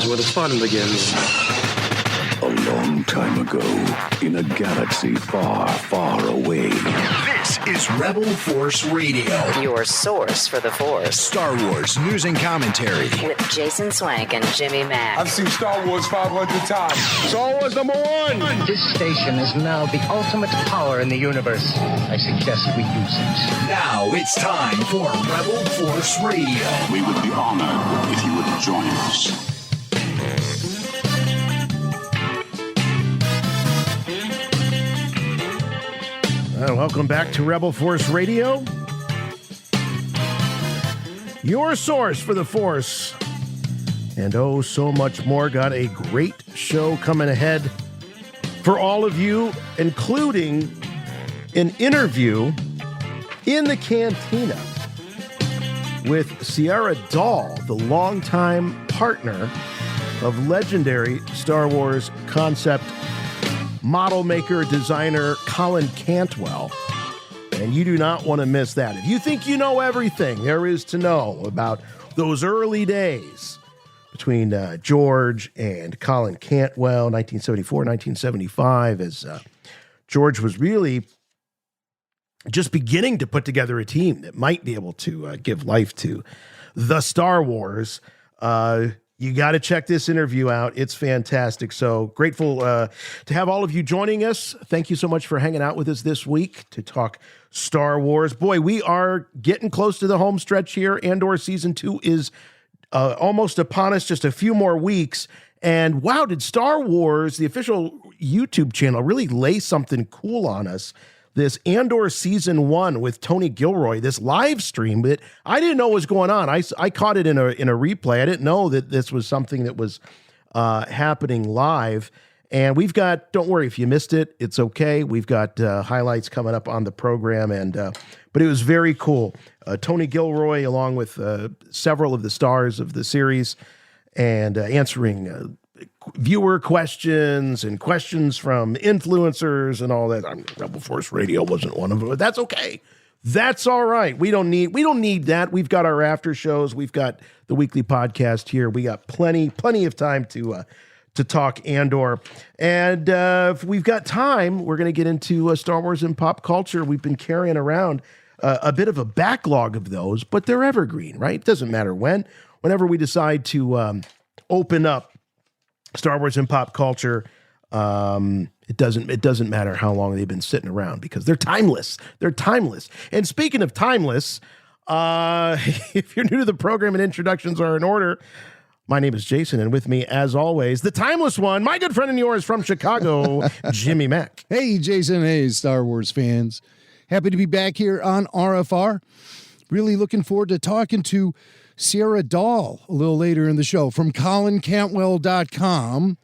where the fun begins. A long time ago, in a galaxy far, far away. This is Rebel Force Radio. Your source for the Force. Star Wars news and commentary. With Jason Swank and Jimmy Mack. I've seen Star Wars 500 times. Star Wars #1! This station is now the ultimate power in the universe. I suggest we use it. Now it's time for Rebel Force Radio. We would be honored if you would join us. Welcome back to Rebel Force Radio. Your source for the Force. And oh, so much more. Got a great show coming ahead for all of you, including an interview in the Cantina with Sierra Dall, the longtime partner of legendary Star Wars concept model maker, designer Colin Cantwell. And you do not want to miss that. If you think you know everything there is to know about those early days between George and Colin Cantwell, 1974, 1975, as George was really just beginning to put together a team that might be able to give life to the Star Wars. You got to check this interview out. It's fantastic. So grateful to have all of you joining us. Thank you so much for hanging out with us this week to talk Star Wars. Boy, we are getting close to the home stretch here. Andor Season 2 is almost upon us, just a few more weeks. And wow, did Star Wars, the official YouTube channel, really lay something cool on us. This Andor Season 1 with Tony Gilroy, this live stream that I didn't know was going on. I caught it in a replay. I didn't know that this was something that was happening live. And we've got, don't worry if you missed it, it's okay. We've got highlights coming up on the program. But it was very cool. Tony Gilroy, along with several of the stars of the series, and answering viewer questions and questions from influencers and all that. Rebel Force Radio wasn't one of them, but that's okay. That's all right. We don't need that. We've got our after shows. We've got the weekly podcast here. We got plenty of time to talk Andor. And if we've got time, we're going to get into Star Wars and pop culture. We've been carrying around a bit of a backlog of those, but they're evergreen, right? It doesn't matter when. Whenever we decide to open up Star Wars and pop culture, it doesn't matter how long they've been sitting around because they're timeless. They're timeless. And speaking of timeless, if you're new to the program and introductions are in order, my name is Jason, and with me, as always, the timeless one, my good friend and yours from Chicago, Jimmy Mack. Hey, Jason. Hey, Star Wars fans. Happy to be back here on RFR. Really looking forward to talking to Sierra Dall a little later in the show from ColinCantwell.com.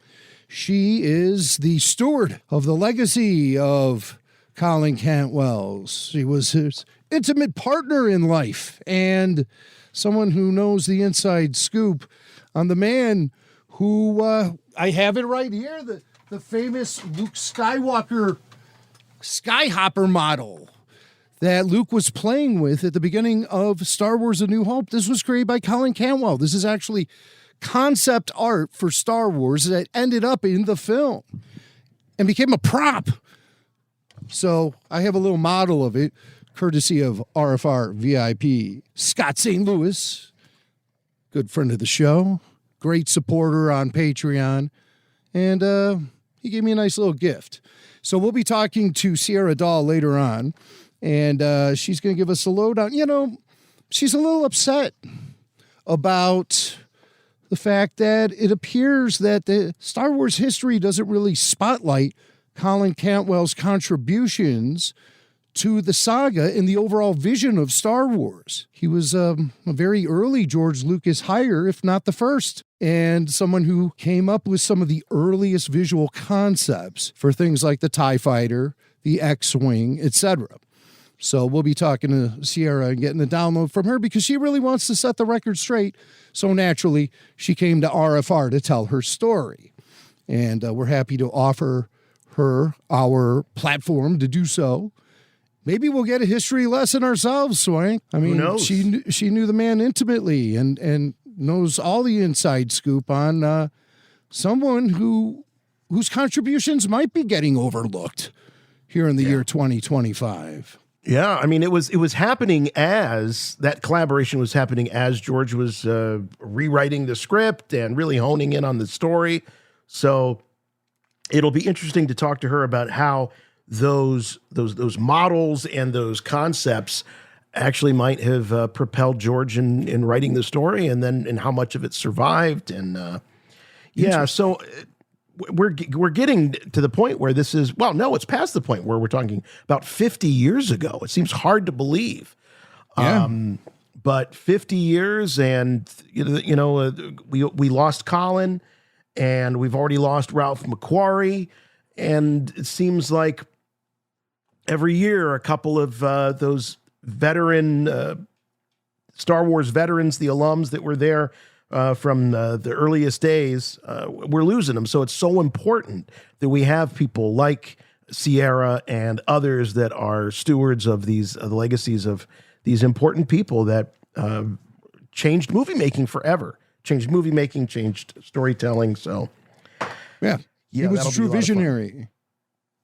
She is the steward of the legacy of Colin Cantwell. She was his intimate partner in life and someone who knows the inside scoop on the man who, I have it right here, the famous Luke Skywalker Skyhopper model that Luke was playing with at the beginning of Star Wars A New Hope. This was created by Colin Cantwell. This is actually concept art for Star Wars that ended up in the film and became a prop. So I have a little model of it, courtesy of RFR VIP. Scott St. Louis, good friend of the show, great supporter on Patreon, and he gave me a nice little gift. So we'll be talking to Sierra Dall later on. And she's going to give us a lowdown. You know, she's a little upset about the fact that it appears that the Star Wars history doesn't really spotlight Colin Cantwell's contributions to the saga and the overall vision of Star Wars. He was a very early George Lucas hire, if not the first, and someone who came up with some of the earliest visual concepts for things like the TIE Fighter, the X-Wing, etc. So we'll be talking to Sierra and getting a download from her because she really wants to set the record straight. So naturally, she came to RFR to tell her story. And we're happy to offer her our platform to do so. Maybe we'll get a history lesson ourselves, Swank. I mean, who knows? She knew the man intimately and knows all the inside scoop on someone whose contributions might be getting overlooked here in the year 2025. Yeah, I mean, it was happening as that collaboration was happening as George was rewriting the script and really honing in on the story. So it'll be interesting to talk to her about how those models and those concepts actually might have propelled George in writing the story, and how much of it survived. And so we're getting to the point where this is, well, no, it's past the point where we're talking about 50 years ago. It seems hard to believe. Yeah. But 50 years, and we lost Colin, and we've already lost Ralph McQuarrie, and it seems like every year a couple of those veteran Star Wars veterans, the alums that were there from the earliest days, we're losing them. So it's so important that we have people like Sierra and others that are stewards of these the legacies of these important people that changed movie making forever, changed movie making, changed storytelling. So yeah, he was a true visionary.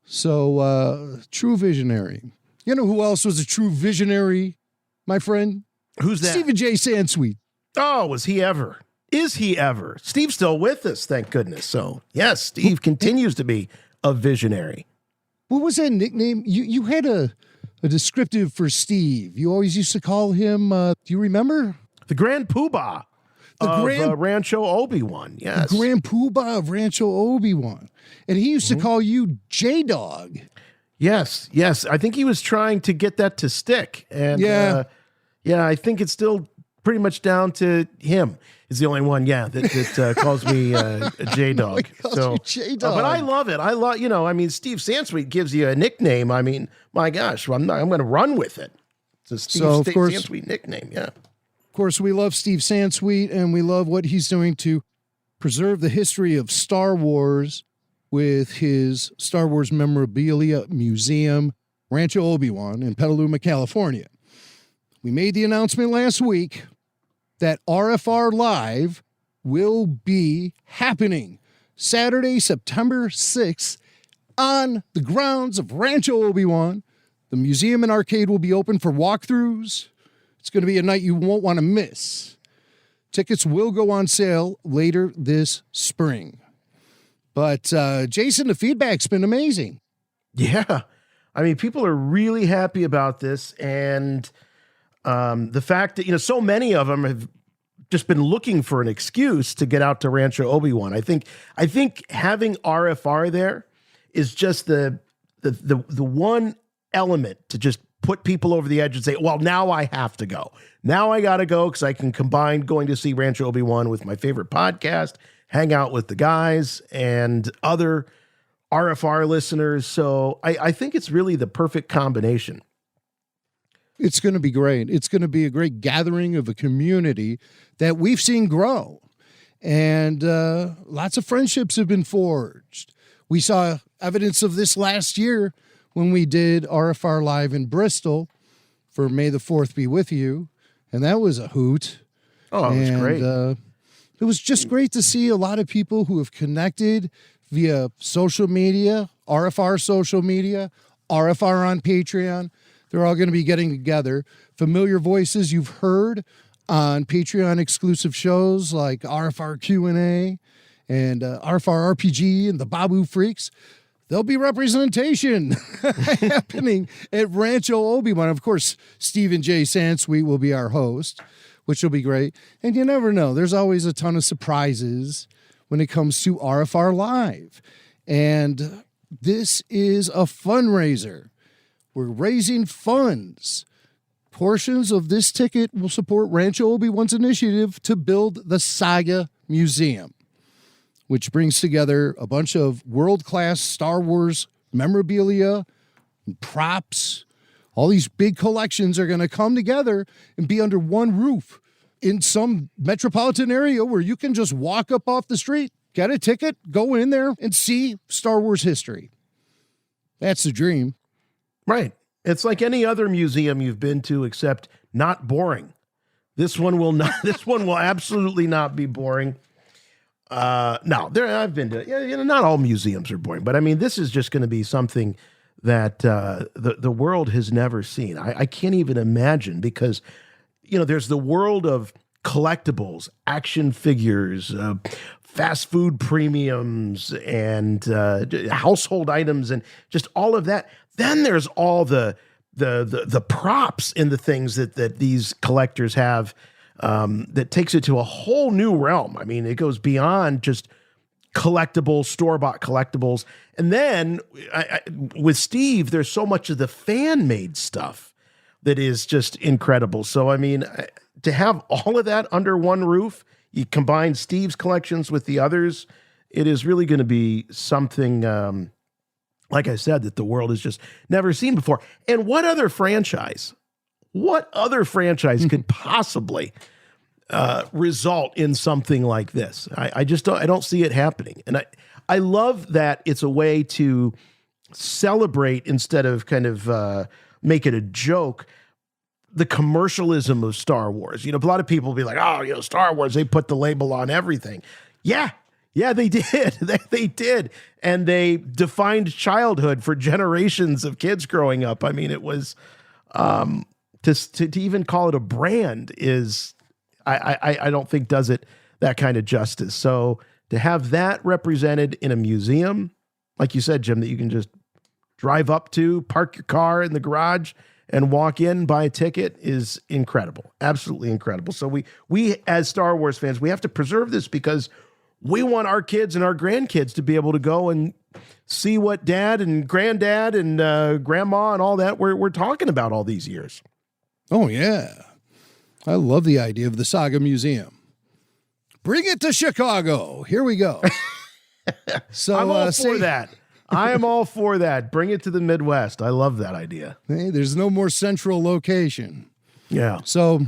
So true visionary. You know who else was a true visionary, my friend? Who's that? Stephen J. Sansweet. Oh, was he ever? Is he ever? Steve's still with us, thank goodness. So, yes, Steve continues to be a visionary. What was that nickname? You had a descriptive for Steve. You always used to call him, do you remember? The Grand Poobah of Rancho Obi-Wan, yes. The Grand Poobah of Rancho Obi-Wan. And he used to call you J-Dog. Yes. I think he was trying to get that to stick. And I think it's still pretty much down to him. Is the only one, that calls me a J-Dog. So, J-Dog. But I love it. Steve Sansweet gives you a nickname. I mean, my gosh, I'm going to run with it. It's a Steve Sansweet nickname, yeah. Of course, we love Steve Sansweet, and we love what he's doing to preserve the history of Star Wars with his Star Wars Memorabilia Museum, Rancho Obi-Wan in Petaluma, California. We made the announcement last week that RFR Live will be happening Saturday, September 6th on the grounds of Rancho Obi-Wan. The museum and arcade will be open for walkthroughs. It's going to be a night you won't want to miss. Tickets will go on sale later this spring. But, Jason, the feedback's been amazing. Yeah. I mean, people are really happy about this. And the fact that, so many of them have just been looking for an excuse to get out to Rancho Obi-Wan. I think having RFR there is just the one element to just put people over the edge and say, well, now I have to go. Now I got to go because I can combine going to see Rancho Obi-Wan with my favorite podcast, hang out with the guys and other RFR listeners. So I think it's really the perfect combination. It's going to be great. It's going to be a great gathering of a community that we've seen grow. And lots of friendships have been forged. We saw evidence of this last year when we did RFR Live in Bristol for May the 4th Be With You. And that was a hoot. Oh, it was great. It was just great to see a lot of people who have connected via social media, RFR social media, RFR on Patreon. They're all going to be getting together. Familiar voices you've heard on Patreon exclusive shows like RFR Q&A and RFR RPG and the Babu Freaks. There'll be representation happening at Rancho Obi-Wan. Of course, Stephen J. Sansweet will be our host, which will be great. And you never know. There's always a ton of surprises when it comes to RFR Live. And this is a fundraiser. We're raising funds. Portions of this ticket will support Rancho Obi-Wan's initiative to build the Saga Museum, which brings together a bunch of world-class Star Wars memorabilia and props. All these big collections are going to come together and be under one roof in some metropolitan area where you can just walk up off the street, get a ticket, go in there, and see Star Wars history. That's the dream. Right. It's like any other museum you've been to, except not boring. This one will not. This one will absolutely not be boring. No, I've been to. Not all museums are boring, but I mean, this is just going to be something that the world has never seen. I can't even imagine because, there's the world of collectibles, action figures, fast food premiums, and household items, and just all of that. Then there's all the props in the things that these collectors have that takes it to a whole new realm. I mean, it goes beyond just collectibles, store-bought collectibles. And then with Steve, there's so much of the fan-made stuff that is just incredible. So, I mean, to have all of that under one roof, you combine Steve's collections with the others, it is really going to be something, like I said, that the world has just never seen before. And what other franchise could possibly result in something like this? I just don't see it happening. And I love that it's a way to celebrate instead of kind of make it a joke, the commercialism of Star Wars. A lot of people will be like, oh, Star Wars, they put the label on everything. Yeah, they did. They did. And they defined childhood for generations of kids growing up. I mean, it was to even call it a brand is, I don't think does it that kind of justice. So to have that represented in a museum, like you said, Jim, that you can just drive up to, park your car in the garage and walk in, buy a ticket is incredible. Absolutely incredible. So we as Star Wars fans, we have to preserve this because we want our kids and our grandkids to be able to go and see what dad and granddad and grandma and all that we're talking about all these years. Oh, yeah. I love the idea of the Saga Museum. Bring it to Chicago. Here we go. So I'm all for that. I am all for that. Bring it to the Midwest. I love that idea. Hey, there's no more central location. Yeah. So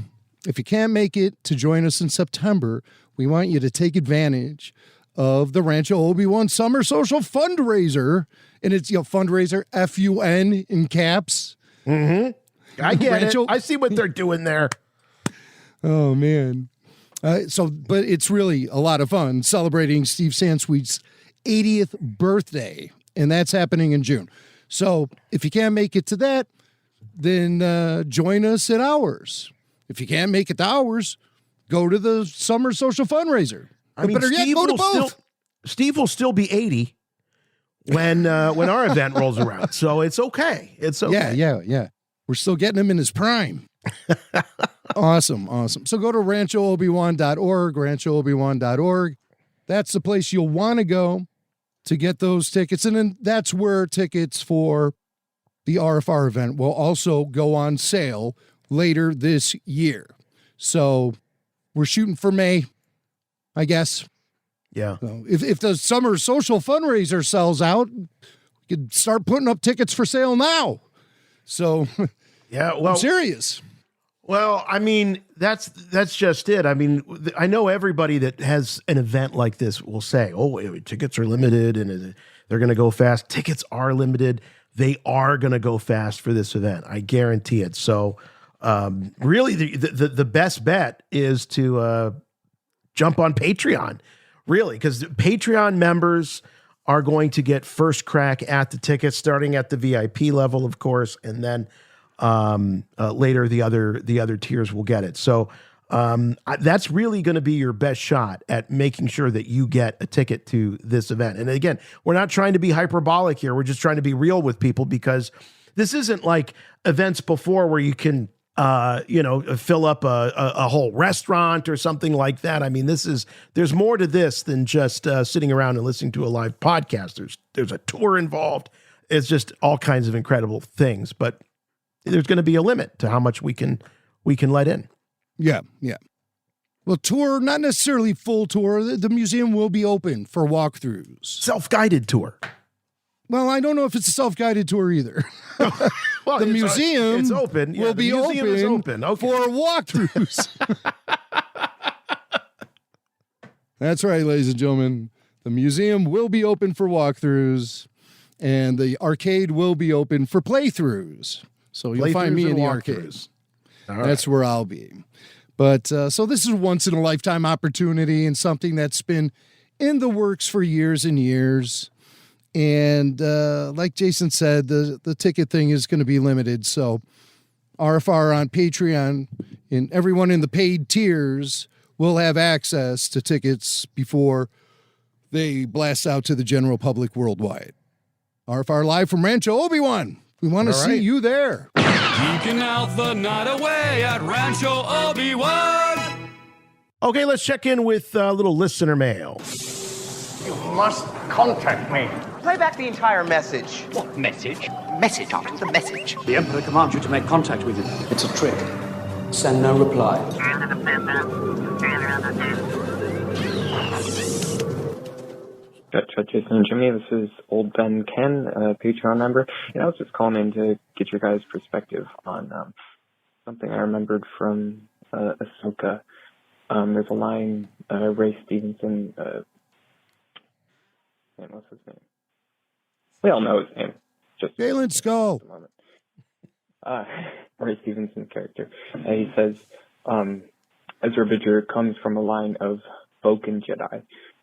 if you can't make it to join us in September, we want you to take advantage of the Rancho Obi-Wan Summer Social Fundraiser. And it's fundraiser, FUN in caps. Mm-hmm. I get Rancho. it. I see what they're doing there. Oh, man. But it's really a lot of fun celebrating Steve Sansweet's 80th birthday, and that's happening in June. So if you can't make it to that, then join us at ours. If you can't make it to ours, go to the Summer Social Fundraiser. I mean, Steve go to both. Steve will still be 80 when our event rolls around. So it's okay. It's okay. Yeah. We're still getting him in his prime. Awesome. So go to ranchoobiwan.org, ranchoobiwan.org. That's the place you'll want to go to get those tickets. And then that's where tickets for the RFR event will also go on sale later this year. So we're shooting for May, I guess. Yeah. So if the Summer Social Fundraiser sells out, we could start putting up tickets for sale now. So yeah, well, I'm serious. Well, I mean, that's just it. I mean, I know everybody that has an event like this will say, oh, tickets are limited and they're going to go fast. Tickets are limited. They are going to go fast for this event. I guarantee it. So really, the best bet is to jump on Patreon, really, because Patreon members are going to get first crack at the tickets, starting at the VIP level, of course, and then later the other tiers will get it. So that's really going to be your best shot at making sure that you get a ticket to this event. And again, we're not trying to be hyperbolic here. We're just trying to be real with people because this isn't like events before where you can fill up a whole restaurant or something like that. I mean, there's more to this than just sitting around and listening to a live podcast. There's a tour involved. It's just all kinds of incredible things, but there's going to be a limit to how much we can let in. Yeah. Well, tour, not necessarily full tour. The museum will be open for walkthroughs. Self-guided tour. Well, I don't know if it's a self-guided tour either. Well, the museum it's open. Yeah, will be open okay. for walkthroughs. That's right, ladies and gentlemen. The museum will be open for walkthroughs, and the arcade will be open for playthroughs. So you'll find me in the arcade. Right. That's where I'll be. But so this is a once in a lifetime opportunity and something that's been in the works for years and years. And like Jason said, the ticket thing is going to be limited. So RFR on Patreon and everyone in the paid tiers will have access to tickets before they blast out to the general public worldwide. RFR live from Rancho Obi-Wan. We want to see you there. Geeking out the night away at Rancho Obi-Wan. Okay, let's check in with a little listener mail. You must contact me. Play back the entire message. What message? Message after the message. The Emperor commands you to make contact with him. It's a trick. Send no reply. Jason and Jimmy, this is Old Ben Ken, a Patreon member. I was just calling in to get your guys' perspective on something I remembered from Ahsoka. There's a line, Ray Stevenson, what's his name? We all know his name. Just Galen Skull. Ray Stevenson's character. He says, Ezra Bridger comes from a line of Boken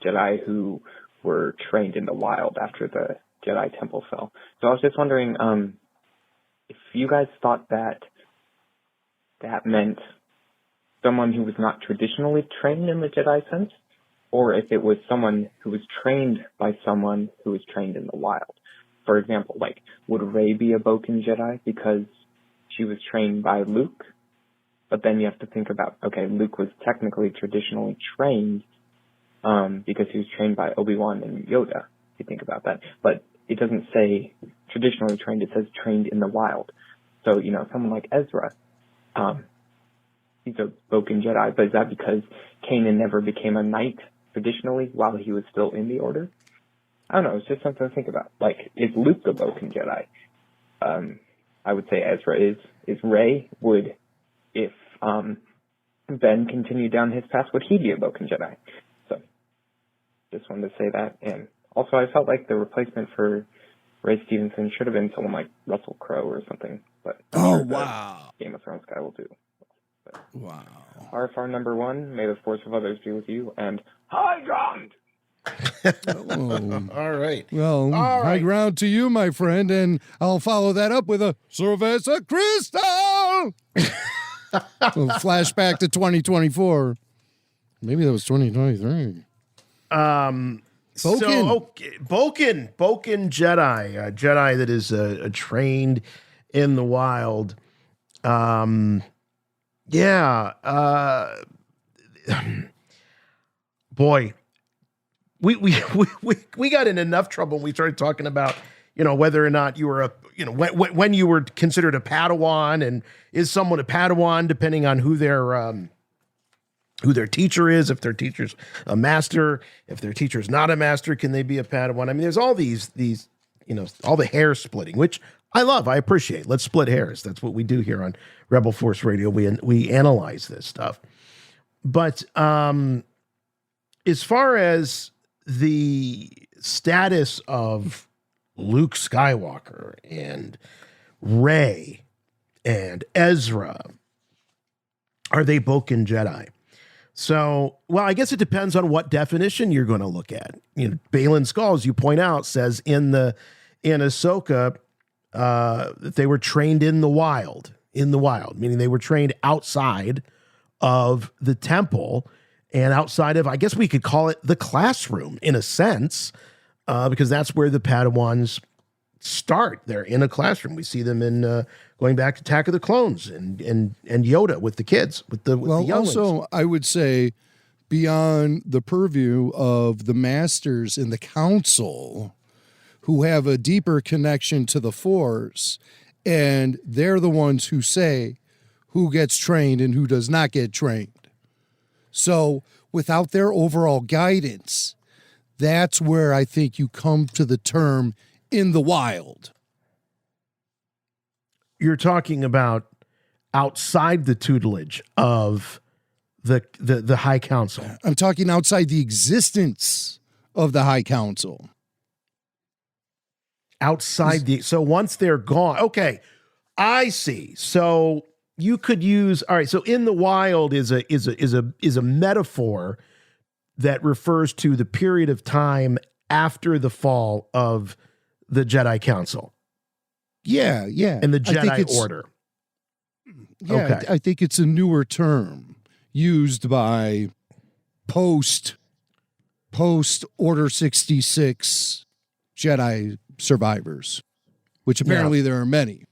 Jedi who were trained in the wild after the Jedi Temple fell. So I was just wondering if you guys thought that meant someone who was not traditionally trained in the Jedi sense, or if it was someone who was trained by someone who was trained in the wild. For example, like, would Rey be a Boken Jedi because she was trained by Luke? But then you have to think about, okay, Luke was technically traditionally trained because he was trained by Obi-Wan and Yoda, if you think about that. But it doesn't say traditionally trained, it says trained in the wild. So, someone like Ezra, he's a Boken Jedi, but is that because Kanan never became a knight traditionally while he was still in the Order? I don't know, it's just something to think about. Like, is Luke a Boken Jedi? I would say Ezra is. Is Rey? If Ben continued down his path, would he be a Boken Jedi? So, just wanted to say that. And also, I felt like the replacement for Ray Stevenson should have been someone like Russell Crowe or something. But wow. Game of Thrones guy will do. But, wow. RFR number 1, may the force of others be with you, and high ground! All right. Well, high ground to you, my friend, and I'll follow that up with a Cerveza Crystal! Flashback to 2024. Maybe that was 2023. Boken Jedi, a Jedi that is trained in the wild. Boy, we got in enough trouble when we started talking about, whether or not you were when you were considered a Padawan, and is someone a Padawan depending on who their teacher is. If their teacher's a master, if their teacher's not a master, can they be a Padawan? I mean, there's all these all the hair splitting, which I love, I appreciate. Let's split hairs. That's what we do here on Rebel Force Radio. We analyze this stuff. But as far as the status of Luke Skywalker and Rey and Ezra, are they Boken Jedi? So, well, I guess it depends on what definition you're going to look at. Baylan Skoll, as you point out, says in Ahsoka that they were trained in the wild, meaning they were trained outside of the temple and outside of, I guess we could call it the classroom in a sense, because that's where the Padawans start. They're in a classroom. We see them in going back to Attack of the Clones and Yoda with the kids, with the younglings. Also, I would say beyond the purview of the masters in the council, who have a deeper connection to the Force, and they're the ones who say who gets trained and who does not get trained. So without their overall guidance, that's where I think you come to the term in the wild. You're talking about outside the tutelage of the High Council. I'm talking outside the existence of the High Council. So once they're gone, okay, I see. So you could use, all right, so in the wild is a metaphor that refers to the period of time after the fall of the Jedi Council. Yeah. And the Jedi Order. Yeah, Okay. I think it's a newer term used by post Order 66 Jedi survivors, which apparently there are many.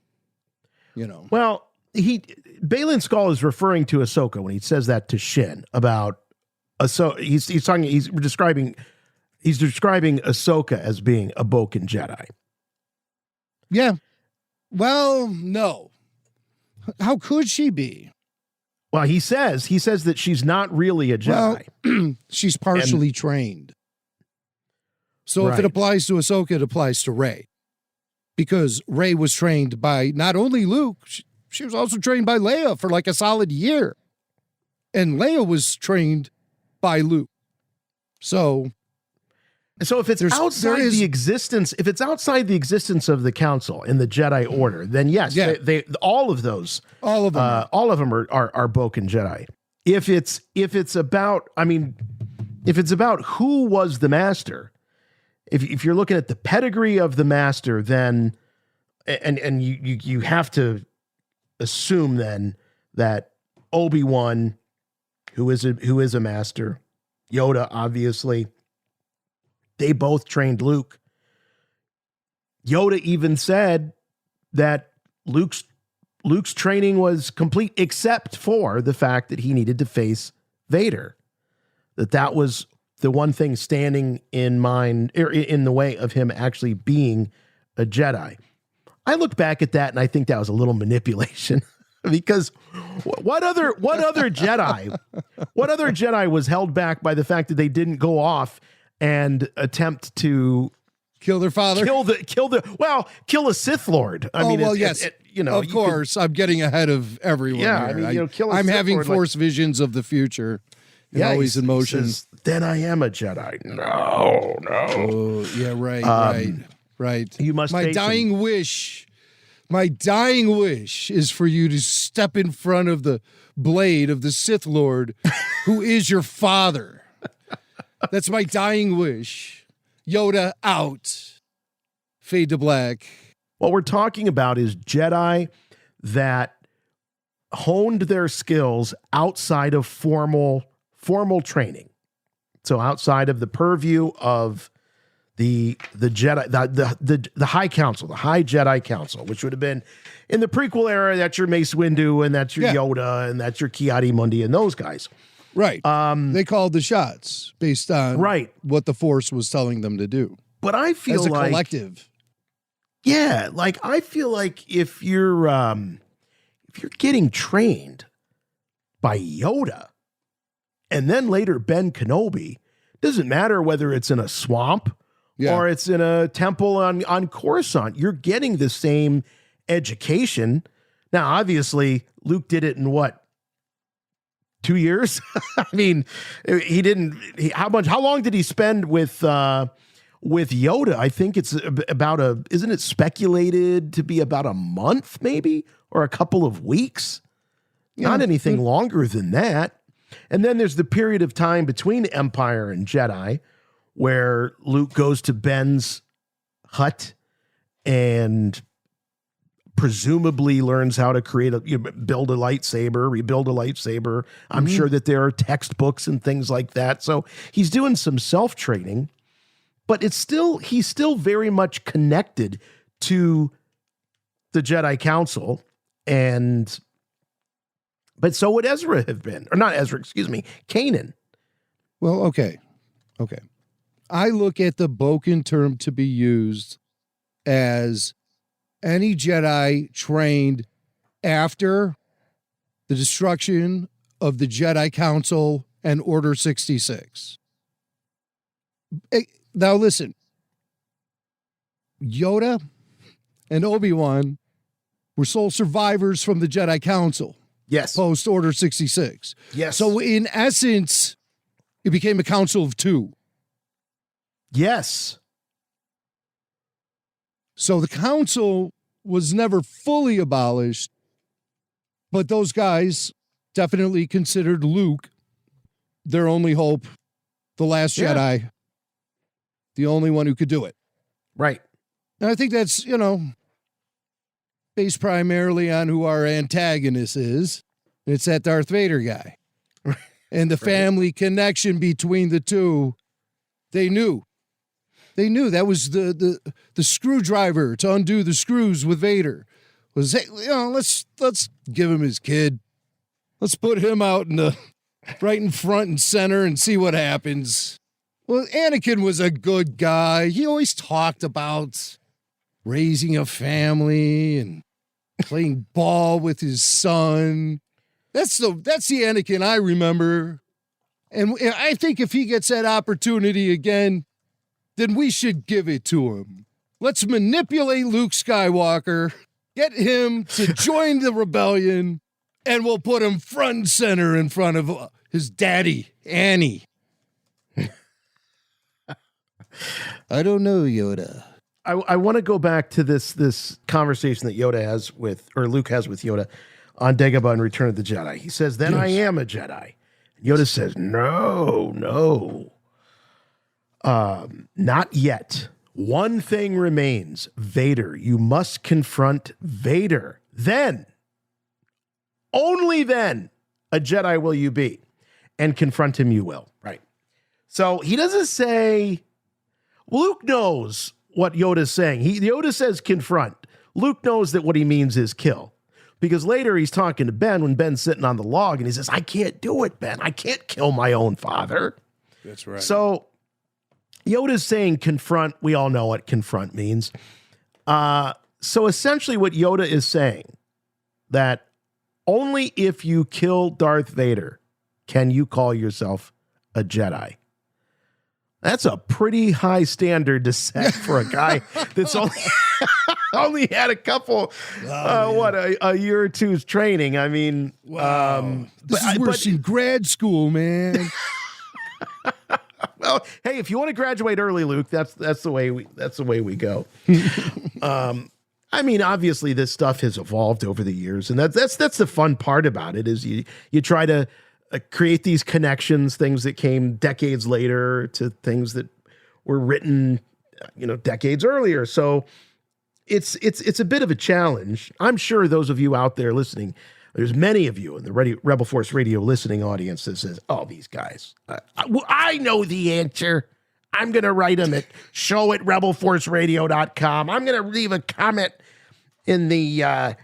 Well, Baylan Skoll is referring to Ahsoka when he says that to Shin about he's describing Ahsoka as being a Boken Jedi. Yeah. Well, no. How could she be? Well, he says that she's not really a Jedi. Well, she's partially trained. So if it applies to Ahsoka, it applies to Rey. Because Rey was trained by not only Luke, she was also trained by Leia for like a solid year. And Leia was trained by Luke. So if it's outside the existence of the Council in the Jedi Order, then yes, they all of them are Boken Jedi. If it's about who was the Master, if you're looking at the pedigree of the Master, then and you have to assume then that Obi-Wan, who is a Master, Yoda obviously. They both trained Luke. Yoda even said that Luke's training was complete except for the fact that he needed to face Vader. That was the one thing standing in the way of him actually being a Jedi. I look back at that and I think that was a little manipulation because what other Jedi was held back by the fact that they didn't go off and attempt to kill their father, kill a Sith Lord. Yes. Of course, I'm getting ahead of everyone. Yeah, here. Kill a I'm Sith having Lord, Force visions of the future. And always in motion. He says, then I am a Jedi. No. Oh, yeah, right. You must. My dying wish is for you to step in front of the blade of the Sith Lord, who is your father. That's my dying wish. Yoda out. Fade to black. What we're talking about is Jedi that honed their skills outside of formal training. So outside of the purview of the Jedi, the High Council, the High Jedi Council, which would have been in the prequel era, that's your Mace Windu and that's your Yoda and that's your Ki-Adi-Mundi and those guys. Right. They called the shots based on what the Force was telling them to do. But I feel as a collective. Yeah, I feel like if you're getting trained by Yoda and then later Ben Kenobi, doesn't matter whether it's in a swamp or it's in a temple on Coruscant, you're getting the same education. Now, obviously, Luke did it in what? 2 years? I mean, he didn't. How long did he spend with Yoda? I think it's about isn't it speculated to be about a month, maybe, or a couple of weeks? Not anything longer than that. And then there's the period of time between Empire and Jedi, where Luke goes to Ben's hut and presumably learns how to build a lightsaber, rebuild a lightsaber. I'm sure that there are textbooks and things like that. So he's doing some self-training, but he's still very much connected to the Jedi Council. But so would Ezra have been, or not Ezra, excuse me, Kanan. Well, okay. I look at the Boken term to be used as any Jedi trained after the destruction of the Jedi Council and Order 66. Now listen, Yoda and Obi-Wan were sole survivors from the Jedi Council. Yes. Post Order 66. Yes. So in essence, it became a council of two. Yes. So the council was never fully abolished But those guys definitely considered Luke their only hope, the last Jedi, the only one who could do it. Right. And I think that's, based primarily on who our antagonist is. It's that Darth Vader guy. And the family connection between the two, they knew. They knew that was the screwdriver to undo the screws with Vader. Was, hey, let's give him his kid. Let's put him out right in front and center and see what happens. Well, Anakin was a good guy. He always talked about raising a family and playing ball with his son. That's the Anakin I remember. And I think if he gets that opportunity again, then we should give it to him. Let's manipulate Luke Skywalker, get him to join the rebellion, and we'll put him front and center in front of his daddy, Annie. I don't know, Yoda. I want to go back to this conversation that Luke has with Yoda on Dagobah in Return of the Jedi. He says, then I am a Jedi. Yoda says, no. Not yet. One thing remains. Vader. You must confront Vader. Then, only then, a Jedi will you be. And confront him you will. Right. So he doesn't say, Luke knows what Yoda's saying. Yoda says confront. Luke knows that what he means is kill. Because later he's talking to Ben when Ben's sitting on the log and he says, I can't do it, Ben. I can't kill my own father. That's right. So Yoda's saying confront. We all know what confront means. So essentially what Yoda is saying, that only if you kill Darth Vader can you call yourself a Jedi. That's a pretty high standard to set for a guy that's only had a couple, a year or two's training. I mean, this is worse than grad school, man. Well, hey, if you want to graduate early, Luke, that's the way we go. I mean, obviously, this stuff has evolved over the years, and that's the fun part about it is you try to create these connections, things that came decades later to things that were written, decades earlier. So it's a bit of a challenge. I'm sure those of you out there listening, there's many of you in the Rebel Force Radio listening audience that says, oh, these guys, I know the answer. I'm going to write them at show@rebelforceradio.com. I'm going to leave a comment in the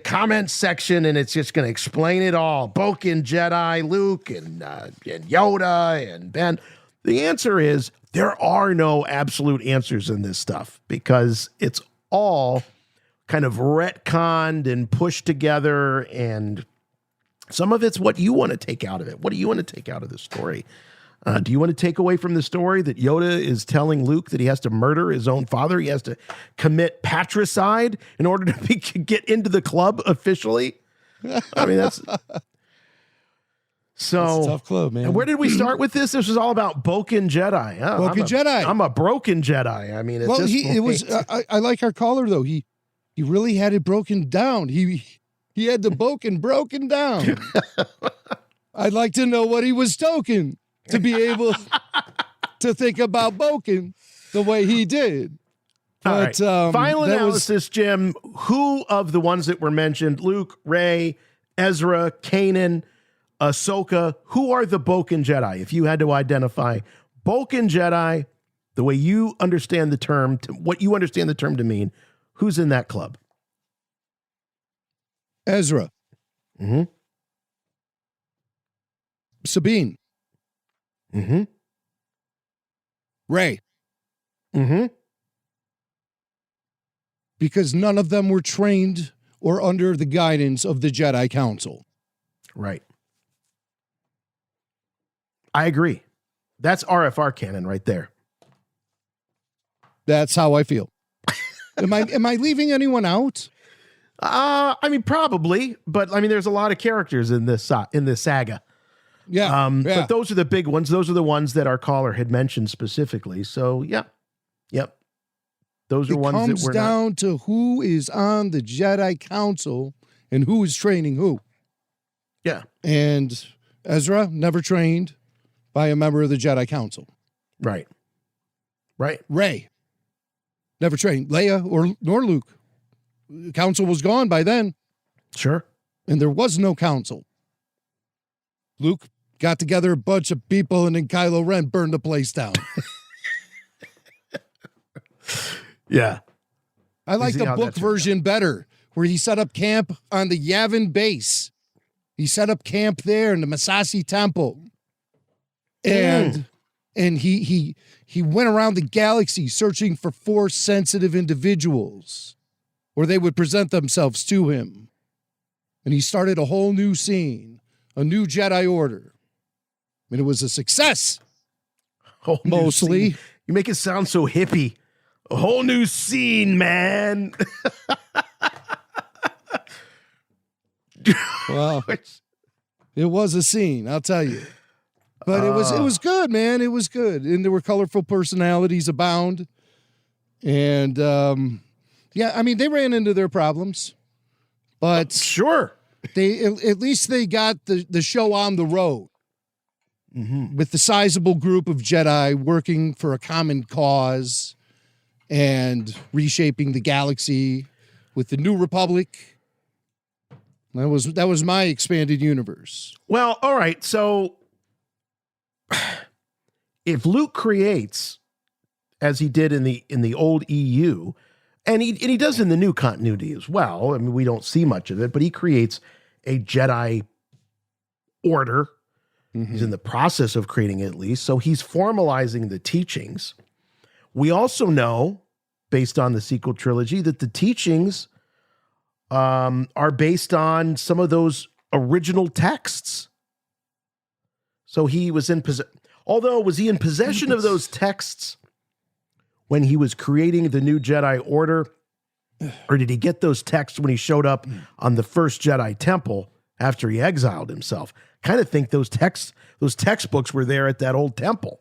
comments section, and it's just going to explain it all. Boken Jedi, Luke, and Yoda, and Ben. The answer is there are no absolute answers in this stuff because it's all kind of retconned and pushed together, and some of it's what you want to take out of it. What do you want to take out of the story? Do you want to take away from the story that Yoda is telling Luke that he has to murder his own father? He has to commit patricide in order to get into the club officially? I mean, that's a tough club, man. And where did we start with this? This was all about Boken Jedi. Jedi. I'm a broken Jedi. I mean, I like our caller though. He really had it broken down. He had the Boken broken down. I'd like to know what he was token to be able to think about Boken the way he did. But, all right. Final analysis, Jim. Who of the ones that were mentioned, Luke, Rey, Ezra, Kanan, Ahsoka, who are the Boken Jedi? If you had to identify Boken Jedi, the way you understand the term, what you understand the term to mean, who's in that club? Ezra. Mm-hmm. Sabine. Mm-hmm. Rey. Mm-hmm. Because none of them were trained or under the guidance of the Jedi Council. Right. I agree. That's RFR canon right there. That's how I feel. Am I leaving anyone out? I mean, probably, but I mean, there's a lot of characters in this saga. Yeah. But those are the big ones. Those are the ones that our caller had mentioned specifically. So, yeah. Yep. Those are ones that were down to who is on the Jedi Council and who is training who. Yeah. And Ezra never trained by a member of the Jedi Council. Right. Rey never trained. Leia nor Luke. The council was gone by then. Sure. And there was no council. Luke got together a bunch of people and then Kylo Ren burned the place down. Yeah. I like the book version better, where he set up camp on the Yavin base. He set up camp there in the Massassi Temple. And he went around the galaxy searching for Force-sensitive individuals, or they would present themselves to him. And he started a whole new scene, a new Jedi Order. And it was a success. Mostly. You make it sound so hippie. A whole new scene, man. Well, it was a scene, I'll tell you. But it was good, man. It was good. And there were colorful personalities abound. And yeah, I mean, they ran into their problems. But sure. They at least they got the show on the road. With the sizable group of Jedi working for a common cause and reshaping the galaxy with the New Republic. That was my expanded universe. Well, all right. So if Luke creates, as he did in the old EU, and he does in the new continuity as well. I mean, we don't see much of it, but he creates a Jedi order. He's in the process of creating it, at least. So he's formalizing the teachings. We also know, based on the sequel trilogy, that the teachings are based on some of those original texts. So he was in possession. Although, was he in possession of those texts when he was creating the new Jedi Order? Or did he get those texts when he showed up on the first Jedi Temple after he exiled himself? Kind of think those textbooks were there at that old temple.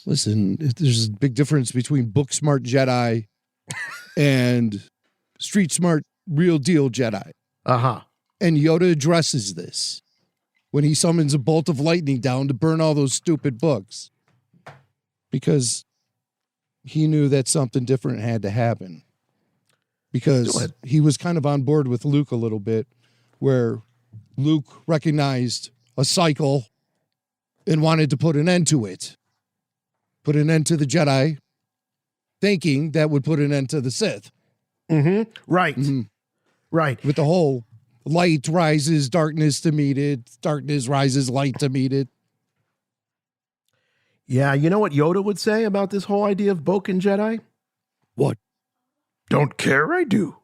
Listen, there's a big difference between book smart Jedi and street smart real deal Jedi. And Yoda addresses this when he summons a bolt of lightning down to burn all those stupid books, because he knew that something different had to happen, because he was kind of on board with Luke a little bit, where Luke recognized a cycle and wanted to put an end to it. Put an end to the Jedi, thinking that would put an end to the Sith. Right. Right. With the whole light rises, darkness to meet it. Darkness rises, light to meet it. Yeah, you know what Yoda would say about this whole idea of Boken Jedi? What? Don't care, I do.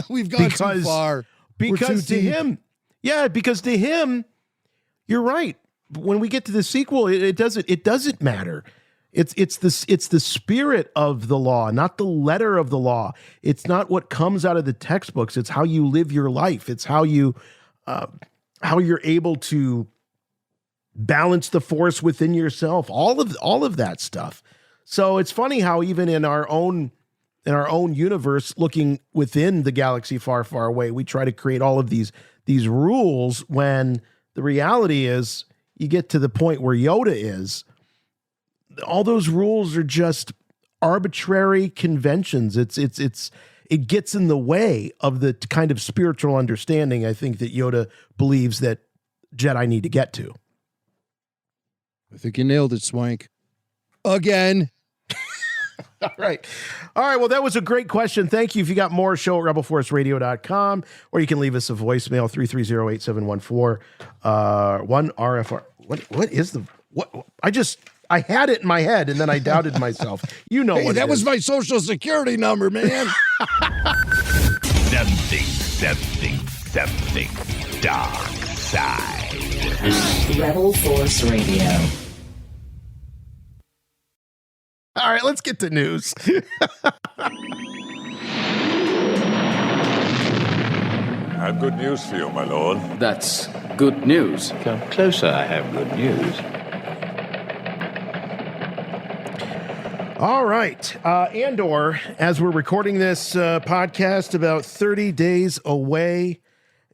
We've gone too far. Because to him, you're right. When we get to the sequel, it doesn't matter. It's the spirit of the law, not the letter of the law. It's not what comes out of the textbooks. It's how you live your life. It's how you're able to balance the Force within yourself. All of that stuff. So it's funny how even in our own universe, looking within the galaxy far, far away, we try to create all of these rules, when the reality is you get to the point where Yoda is, all those rules are just arbitrary conventions. It gets in the way of the kind of spiritual understanding, I think, that Yoda believes that Jedi need to get to. I think you nailed it, Swank. Again. All right. Well, that was a great question. Thank you. If you got more, show at rebelforceradio.com, or you can leave us a voicemail, 330-8714, 1RFR. What is the, what? I had it in my head and then I doubted myself. You know what that was my social security number, man. Something dark side. Rebel Force Radio. All right, let's get to news. I have good news for you, my lord. That's good news. Come closer, I have good news. All right. Andor, as we're recording this podcast, about 30 days away.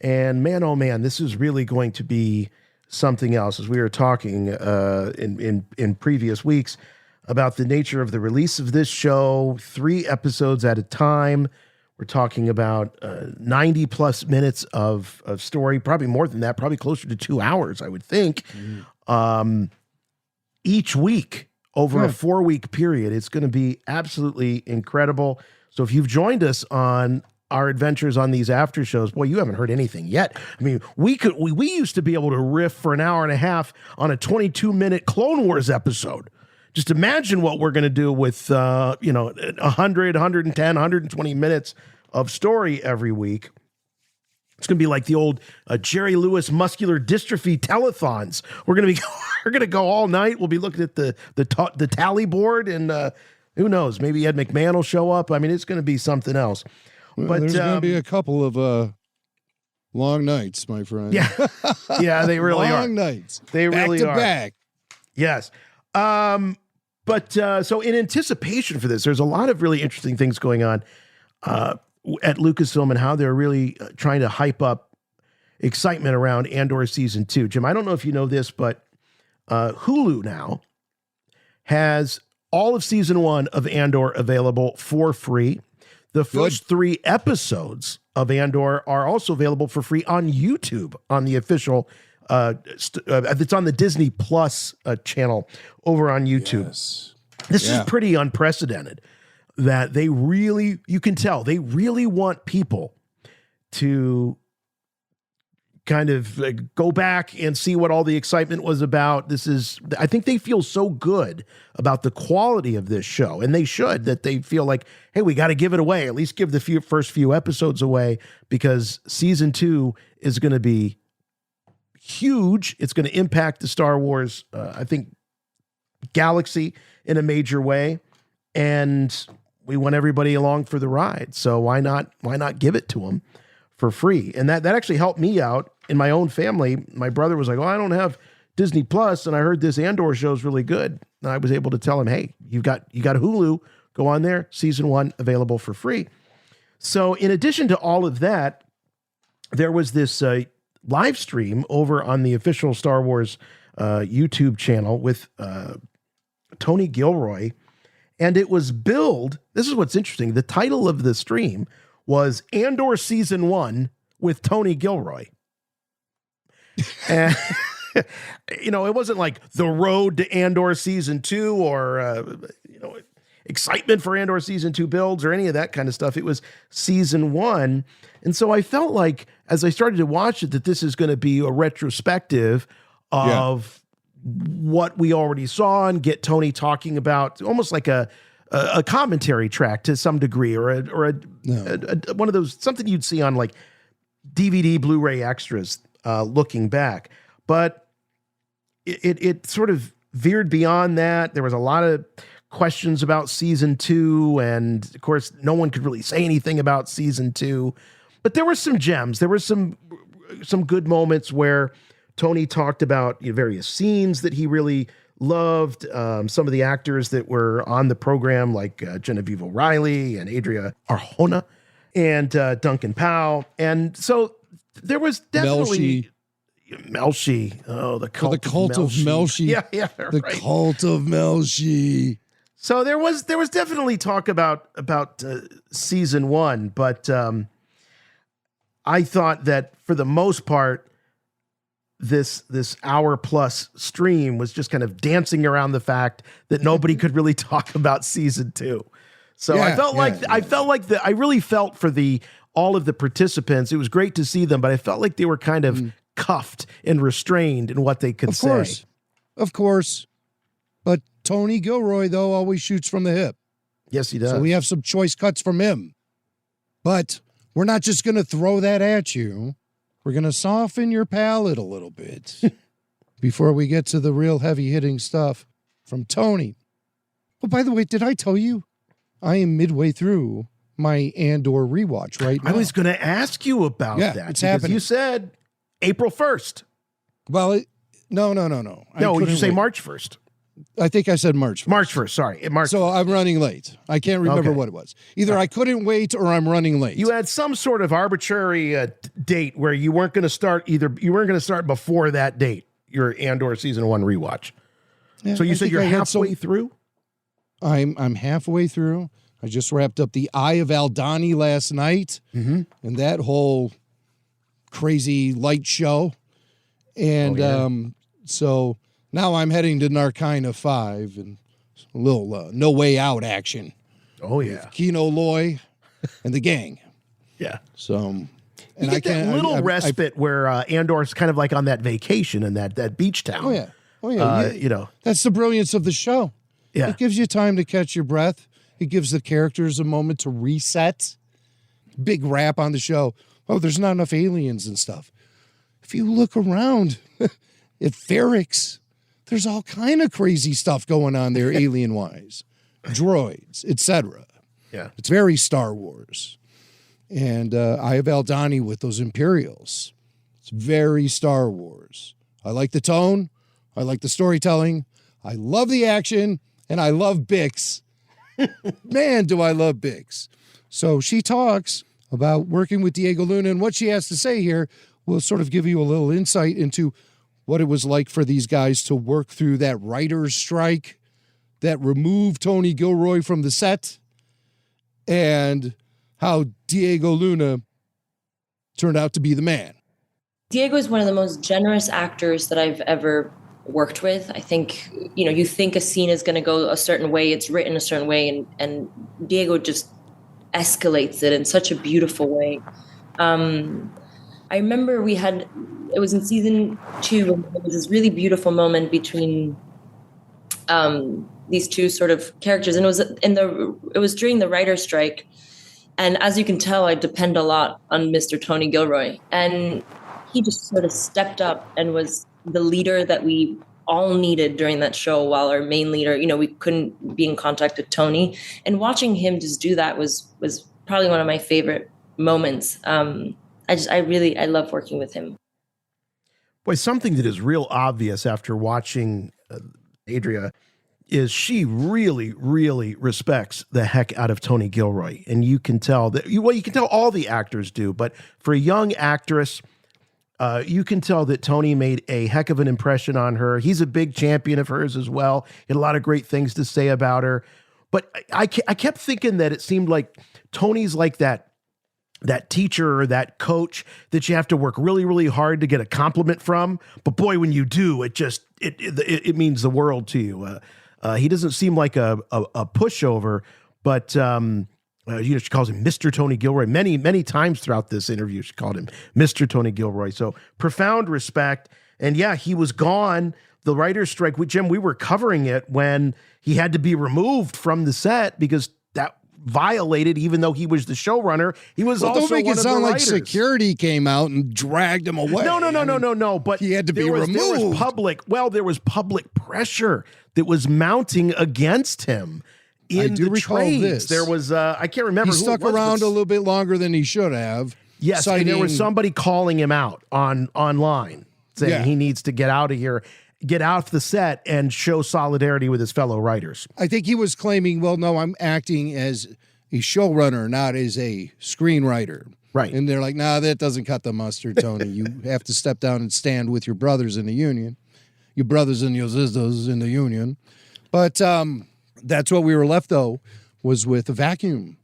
And man, oh man, this is really going to be something else. As we were talking in previous weeks about the nature of the release of this show, 3 episodes at a time. We're talking about 90 plus minutes of story, probably more than that, probably closer to 2 hours, I would think. Each week over a 4-week period. It's going to be absolutely incredible. So if you've joined us on our adventures on these after shows, boy, you haven't heard anything yet. I mean, we used to be able to riff for an hour and a half on a 22-minute Clone Wars episode. Just imagine what we're going to do with 100, 110, 120 minutes of story every week. It's going to be like the old Jerry Lewis muscular dystrophy telethons. We're going to go all night. We'll be looking at the tally board, and who knows? Maybe Ed McMahon will show up. I mean, it's going to be something else. Well, but there's going to be a couple of long nights, my friend. Yeah, they really are. Long nights. They really are. Back to back. Yes. So in anticipation for this, there's a lot of really interesting things going on at Lucasfilm and how they're really trying to hype up excitement around Andor Season 2. Jim, I don't know if you know this, but Hulu now has all of Season 1 of Andor available for free. The first 3 episodes of Andor are also available for free on YouTube, on the official it's on the Disney Plus channel over on YouTube. Yes. This is pretty unprecedented. That they really, you can tell, they really want people to kind of go back and see what all the excitement was about. I think they feel so good about the quality of this show, and they should, that they feel like, hey, we got to give it away, at least give the first few episodes away, because Season 2 is going to be huge. It's going to impact the Star Wars, I think, galaxy in a major way, and we want everybody along for the ride. So why not give it to them for free? And that actually helped me out in my own family. My brother was like, "Oh, I don't have Disney Plus, and I heard this Andor show is really good." And I was able to tell him, "Hey, you got Hulu. Go on there. Season 1 available for free." So in addition to all of that, there was this live stream over on the official Star Wars YouTube channel with Tony Gilroy. And it was billed, this is what's interesting, the title of the stream was Andor Season 1 with Tony Gilroy. And, it wasn't like The Road to Andor Season 2 or, excitement for Andor Season 2 builds or any of that kind of stuff. It was Season 1. And so I felt like, as I started to watch it, that this is going to be a retrospective of what we already saw, and get Tony talking about almost like a commentary track to some degree, or one of those, something you'd see on like DVD, Blu-ray extras, looking back. But it sort of veered beyond that. There was a lot of questions about Season 2, and of course, no one could really say anything about Season 2. But there were some gems. There were some good moments where Tony talked about various scenes that he really loved. Some of the actors that were on the program, like Genevieve O'Reilly and Adria Arjona and Duncan Powell. And so there was definitely Melshi. Oh, the cult of Melshi. Yeah, the cult of Melshi. So there was definitely talk about Season 1, but I thought that for the most part, this hour plus stream was just kind of dancing around the fact that nobody could really talk about Season 2. So I really felt for all of the participants. It was great to see them, but I felt like they were kind of cuffed and restrained in what they could say. Of course. But Tony Gilroy, though, always shoots from the hip. Yes, he does. So we have some choice cuts from him. But we're not just going to throw that at you. We're going to soften your palate a little bit before we get to the real heavy-hitting stuff from Tony. Oh, by the way, did I tell you I am midway through my Andor rewatch right now? I was going to ask you about that. It's happening. You said April 1st. Well, no. No, did you say March 1st? I think I said March 1st. March 1st, sorry. So I'm running late. I can't remember what it was. Either I couldn't wait or I'm running late. You had some sort of arbitrary date where you weren't going to start before that date, your Andor Season 1 rewatch. Yeah, so you said you're halfway through? I'm halfway through. I just wrapped up The Eye of Aldani last night, and that whole crazy light show. And so now I'm heading to Narkina 5 and a little No Way Out action. Oh, yeah. Kino Loy and the gang. Yeah. So, and I get that little respite where Andor's kind of like on that vacation in that beach town. Oh, yeah. Oh, yeah. You know. That's the brilliance of the show. Yeah. It gives you time to catch your breath. It gives the characters a moment to reset. Big rap on the show. Oh, there's not enough aliens and stuff. If you look around at Ferrix, there's all kind of crazy stuff going on there, alien-wise. Droids, etc. Yeah. It's very Star Wars. And Eye of Aldani with those Imperials. It's very Star Wars. I like the tone. I like the storytelling. I love the action. And I love Bix. Man, do I love Bix. So she talks about working with Diego Luna, and what she has to say here will sort of give you a little insight into what it was like for these guys to work through that writer's strike that removed Tony Gilroy from the set, and how Diego Luna turned out to be the man. Diego is one of the most generous actors that I've ever worked with. I think, you think a scene is going to go a certain way, it's written a certain way, and Diego just escalates it in such a beautiful way. I remember it was in season 2, and there was this really beautiful moment between these two sort of characters, and it was during the writer's strike. And as you can tell, I depend a lot on Mr. Tony Gilroy, and he just sort of stepped up and was the leader that we all needed during that show, while our main leader, we couldn't be in contact with Tony. And watching him just do that was probably one of my favorite moments. I love working with him. Boy, something that is real obvious after watching Adria is she really, really respects the heck out of Tony Gilroy. And you can tell that, you can tell all the actors do, but for a young actress, you can tell that Tony made a heck of an impression on her. He's a big champion of hers as well. He had a lot of great things to say about her. But I kept thinking that it seemed like Tony's like that teacher or that coach that you have to work really, really hard to get a compliment from. But boy, when you do, it means the world to you. He doesn't seem like a pushover, but she calls him Mr. Tony Gilroy. Many, many times throughout this interview, she called him Mr. Tony Gilroy. So profound respect. And yeah, he was gone. The writer's strike, Jim, we were covering it when he had to be removed from the set because that violated, even though he was the showrunner, he was also one of the writers. Don't make it sound like security came out and dragged him away. No. But he had to be removed. There was public pressure that was mounting against him. I do recall this. There was, I can't remember. He stuck around a little bit longer than he should have. Yes, and there was somebody calling him out online saying he needs to get out of here, get off the set and show solidarity with his fellow writers. I think he was claiming, well, no, I'm acting as a showrunner, not as a screenwriter. Right. And they're like, nah, that doesn't cut the mustard, Tony. You have to step down and stand with your brothers in the union. Your brothers and your sisters in the union. But that's what we were left, though, was with a vacuum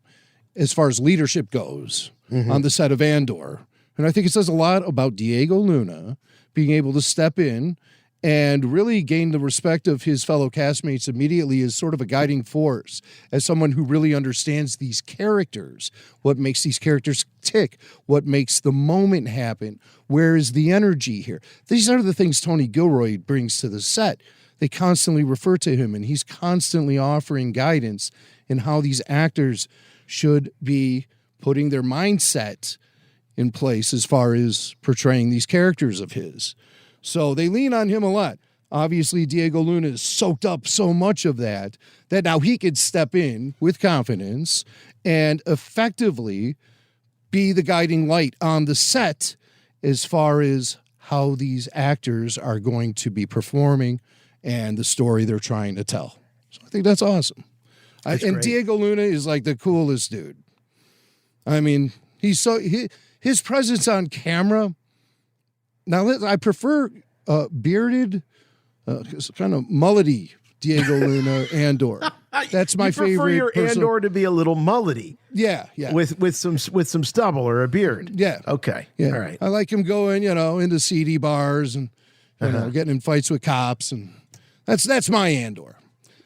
as far as leadership goes on the set of Andor. And I think it says a lot about Diego Luna being able to step in and really gain the respect of his fellow castmates immediately as sort of a guiding force, as someone who really understands these characters, what makes these characters tick, what makes the moment happen, where is the energy here. These are the things Tony Gilroy brings to the set. They constantly refer to him, and he's constantly offering guidance in how these actors should be putting their mindset in place as far as portraying these characters of his. So they lean on him a lot. Obviously, Diego Luna has soaked up so much of that now he could step in with confidence and effectively be the guiding light on the set as far as how these actors are going to be performing and the story they're trying to tell. So I think that's awesome. And great. Diego Luna is like the coolest dude. I mean, his presence on camera. Now, I prefer bearded, kind of mullety Diego Luna Andor. That's my favorite. You prefer your Andor to be a little mullety. Yeah. With some stubble or a beard. Yeah. Okay. Yeah. All right. I like him going, into seedy bars and getting in fights with cops, and that's my Andor.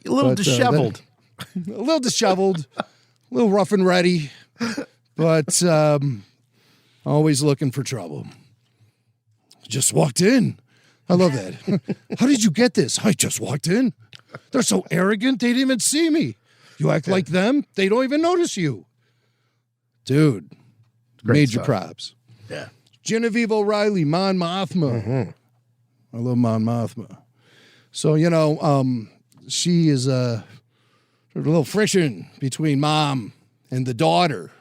A little disheveled. A little rough and ready, but always looking for trouble. Just walked in. I love that. How did you get this? I just walked in. They're so arrogant, they didn't even see me. You act like them, they don't even notice you. Dude, major props. Yeah. Genevieve O'Reilly, Mon Mothma. Mm-hmm. I love Mon Mothma. So, she is a little friction between mom and the daughter.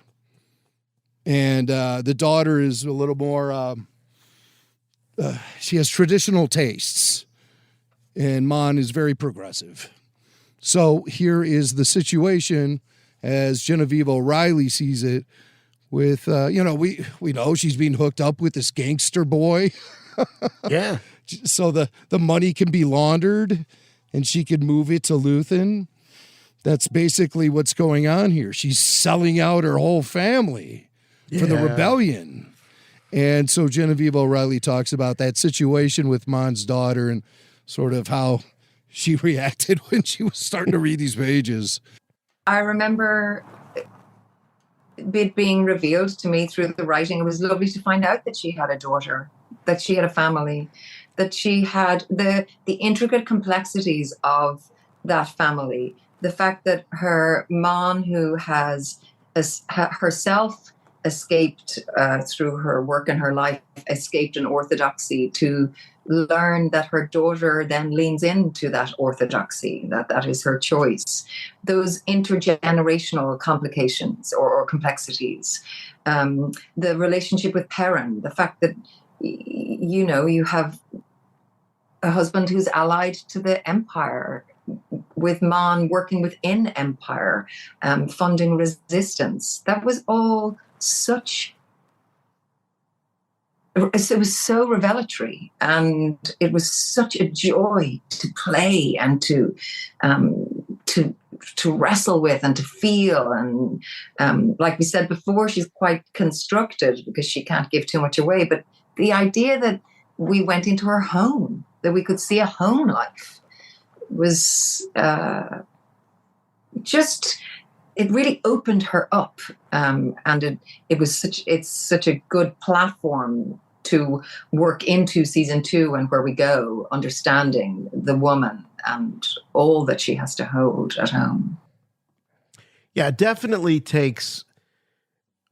And the daughter is a little more, she has traditional tastes. And Mon is very progressive. So here is the situation as Genevieve O'Reilly sees it with, we know she's being hooked up with this gangster boy. Yeah. So the money can be laundered and she can move it to Luthen. That's basically what's going on here. She's selling out her whole family for the rebellion. And so Genevieve O'Reilly talks about that situation with Mon's daughter and sort of how she reacted when she was starting to read these pages. I remember it being revealed to me through the writing. It was lovely to find out that she had a daughter, that she had a family, that she had the intricate complexities of that family. The fact that her mom, who has herself escaped through her work and her life, escaped an orthodoxy, to learn that her daughter then leans into that orthodoxy, that is her choice. Those intergenerational complications or complexities. The relationship with Perrin, the fact that, you have a husband who's allied to the Empire, with Mon working within Empire, funding resistance. That was all it was so revelatory, and it was such a joy to play and to wrestle with and to feel. And like we said before, she's quite constructed because she can't give too much away. But the idea that we went into her home, that we could see a home life, was it really opened her up, and it's such a good platform to work into season 2 and where we go, understanding the woman and all that she has to hold at home. Yeah, it definitely takes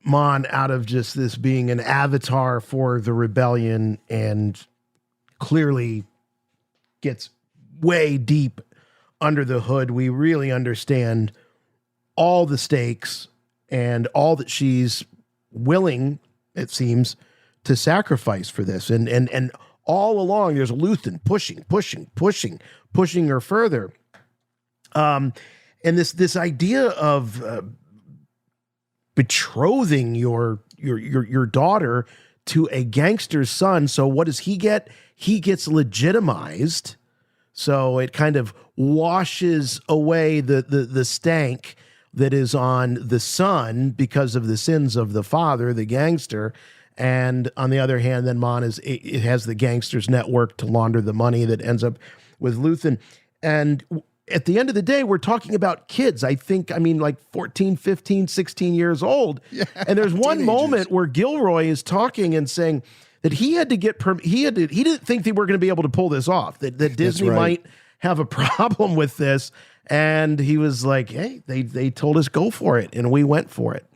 Mon out of just this being an avatar for the rebellion and clearly gets way deep under the hood. We really understand all the stakes and all that she's willing, it seems, to sacrifice for this. And all along there's Luthen pushing her further. And this idea of betrothing your daughter to a gangster's son. So what does he get? He gets legitimized. So it kind of washes away the stank that is on the son because of the sins of the father, the gangster. And on the other hand, then Mon it has the gangsters network to launder the money that ends up with Luthen. And at the end of the day, we're talking about kids. I mean, like 14, 15, 16 years old. Yeah, and there's one moment where Gilroy is talking and saying that he had to get he didn't think they were going to be able to pull this off, that Disney might have a problem with this. And he was like, hey, they told us go for it, and we went for it.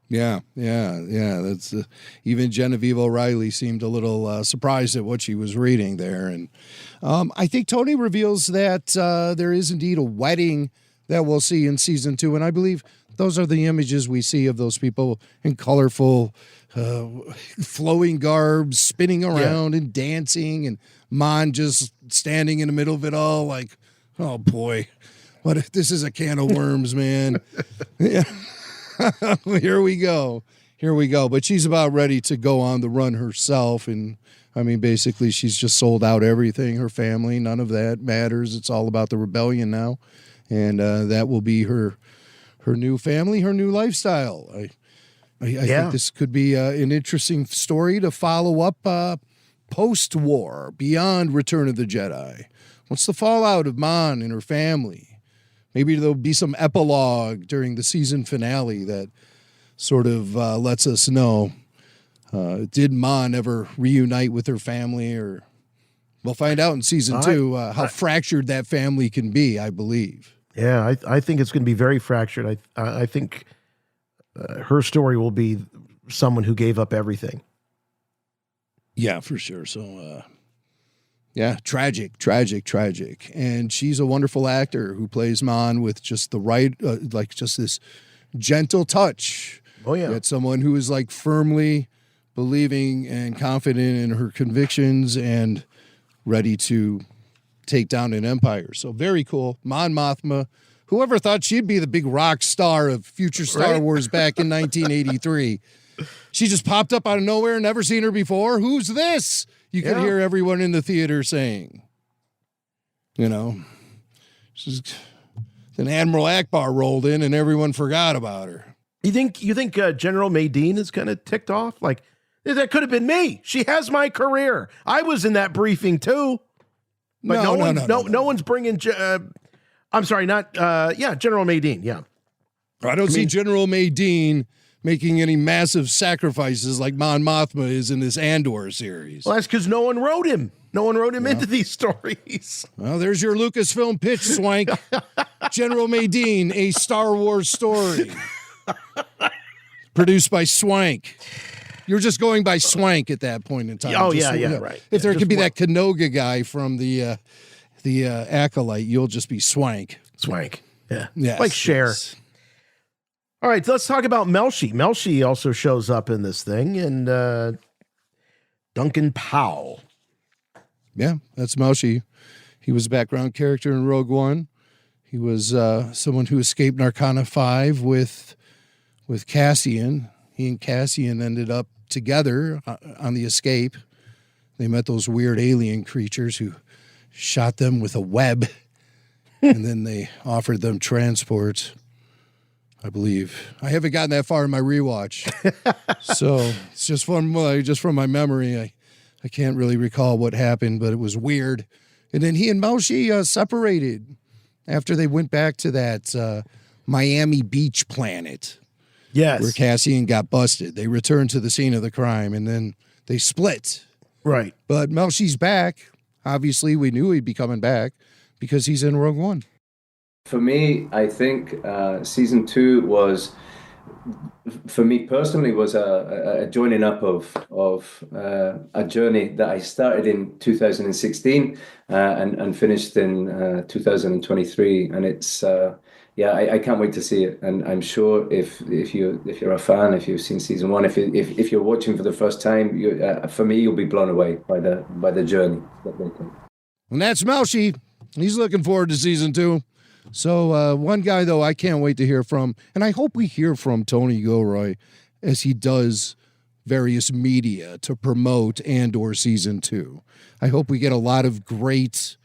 Yeah. That's even Genevieve O'Reilly seemed a little surprised at what she was reading there. And I think Tony reveals that there is indeed a wedding that we'll see in season 2. And I believe those are the images we see of those people in colorful, flowing garbs, spinning around and dancing, and Mon just standing in the middle of it all like, oh boy, what if this is a can of worms, man. Yeah. Here we go. But she's about ready to go on the run herself. And I mean, basically, she's just sold out everything, her family. None of that matters. It's all about the rebellion now. And that will be her new family, her new lifestyle. I think this could be an interesting story to follow up post-war, beyond Return of the Jedi. What's the fallout of Mon and her family? Maybe there'll be some epilogue during the season finale that sort of lets us know, did Mon ever reunite with her family? Or we'll find out in season 2 how fractured that family can be, I believe. Yeah, I think it's going to be very fractured. I think her story will be someone who gave up everything. Yeah, for sure. So, yeah, tragic. And she's a wonderful actor who plays Mon with just the right, just this gentle touch. Oh, yeah. Yet someone who is like firmly believing and confident in her convictions and ready to take down an empire. So very cool. Mon Mothma. Whoever thought she'd be the big rock star of future Star Wars back in 1983? She just popped up out of nowhere, never seen her before. Who's this? You could hear everyone in the theater saying, then Admiral Akbar rolled in and everyone forgot about her. You think General Maydean is kind of ticked off? Like, that could have been me. She has my career. I was in that briefing too. But no one's bringing. I'm sorry, not. General Maydean. Yeah, I don't see General Maydean making any massive sacrifices like Mon Mothma is in this Andor series. Well, that's because no one wrote him. No one wrote him into these stories. Well, there's your Lucasfilm pitch, Swank. General Maydean, a Star Wars story. Produced by Swank. You're just going by Swank at that point in time. Oh, right. If there could be that Kanoga guy from the Acolyte, you'll just be Swank. Swank. Yeah. Yes, like Cher. Yes. All right, so let's talk about Melshi. Melshi also shows up in this thing, and Duncan Powell. Yeah, that's Melshi. He was a background character in Rogue One. He was someone who escaped Narcana 5 with Cassian. He and Cassian ended up together on the escape. They met those weird alien creatures who shot them with a web, and then they offered them transport, I believe. I haven't gotten that far in my rewatch. So it's just from my memory. I can't really recall what happened, but it was weird. And then he and Melshi separated after they went back to that Miami Beach planet. Yes. Where Cassian got busted. They returned to the scene of the crime, and then they split. Right. But Melshi's back. Obviously, we knew he'd be coming back because he's in Rogue One. For me, I think season 2 was, for me personally, was a joining up of a journey that I started in 2016 and finished in 2023, and it's I can't wait to see it. And I'm sure if you're a fan, if you've seen season 1, if you're watching for the first time, for me, you'll be blown away by the journey that they take. And that's Melshi. He's looking forward to season 2. So one guy, though, I can't wait to hear from, and I hope we hear from Tony Gilroy as he does various media to promote Andor season 2. I hope we get a lot of great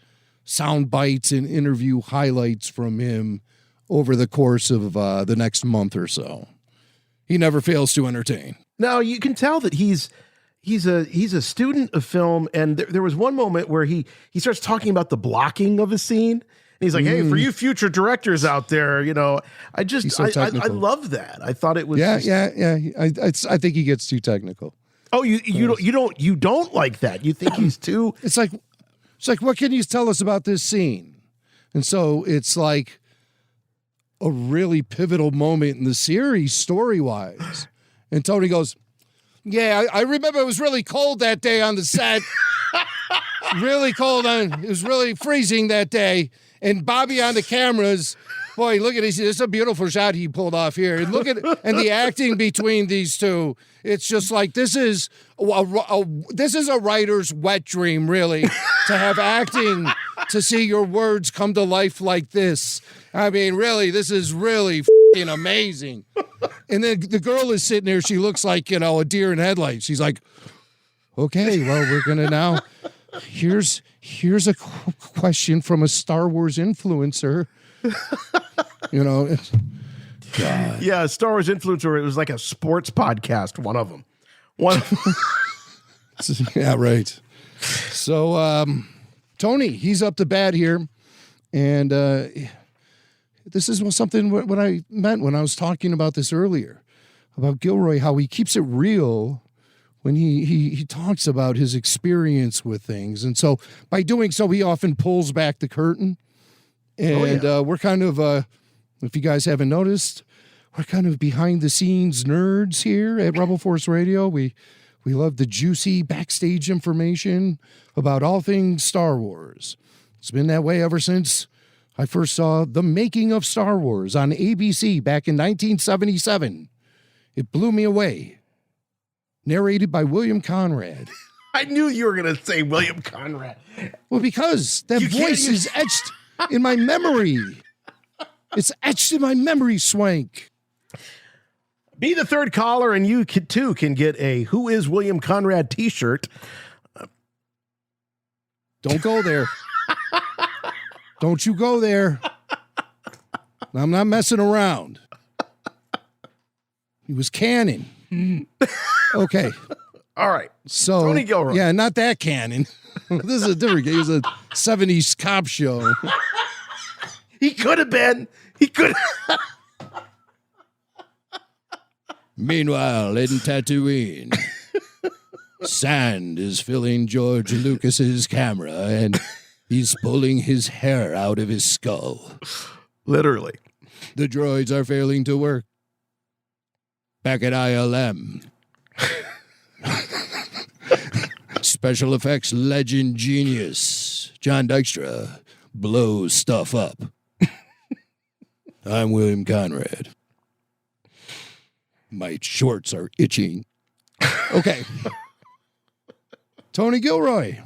sound bites and interview highlights from him over the course of the next month or so. He never fails to entertain. Now, you can tell that he's a student of film, and there was one moment where he starts talking about the blocking of a scene. And he's like, hey, for you future directors out there, I love that. I thought it was I think he gets too technical. Oh, you don't like that. You think he's too It's like what can you tell us about this scene? And so it's like a really pivotal moment in the series story-wise. And Tony goes, yeah, I remember it was really cold that day on the set. Really cold. It was really freezing that day. And Bobby on the cameras Boy, look at this. It's a beautiful shot he pulled off here. And look at and the acting between these two. It's just like this is a writer's wet dream, really, to have acting, to see your words come to life like this. I mean, really, this is really f***ing amazing. And then the girl is sitting there. She looks like, a deer in headlights. She's like, okay, well, we're going to now. Here's a question from a Star Wars influencer. God. Yeah, a Star Wars influencer. It was like a sports podcast. One of them. Yeah, right. So, Tony, he's up to bat here. And this is something what I meant when I was talking about this earlier, about Gilroy, how he keeps it real when he talks about his experience with things. And so by doing so, he often pulls back the curtain. And we're kind of, if you guys haven't noticed, we're kind of behind the scenes nerds here at Rebel Force Radio. We love the juicy backstage information about all things Star Wars. It's been that way ever since I first saw The Making of Star Wars on ABC back in 1977. It blew me away. Narrated by William Conrad. I knew you were going to say William Conrad. Well, because that voice is etched in my memory. It's etched in my memory, Swank. Be the third caller, and you too can get a Who is William Conrad t-shirt. Don't go there. Don't you go there. I'm not messing around. He was canon. Okay. All right. So Tony Gilroy. Yeah, not that canon. This is a different game. It was a 70s cop show. He could have been. He could have. Meanwhile, in Tatooine, sand is filling George Lucas's camera, and he's pulling his hair out of his skull. Literally. The droids are failing to work. Back at ILM. Special effects legend genius John Dykstra blows stuff up. I'm William Conrad. My shorts are itching. Okay. Tony Gilroy.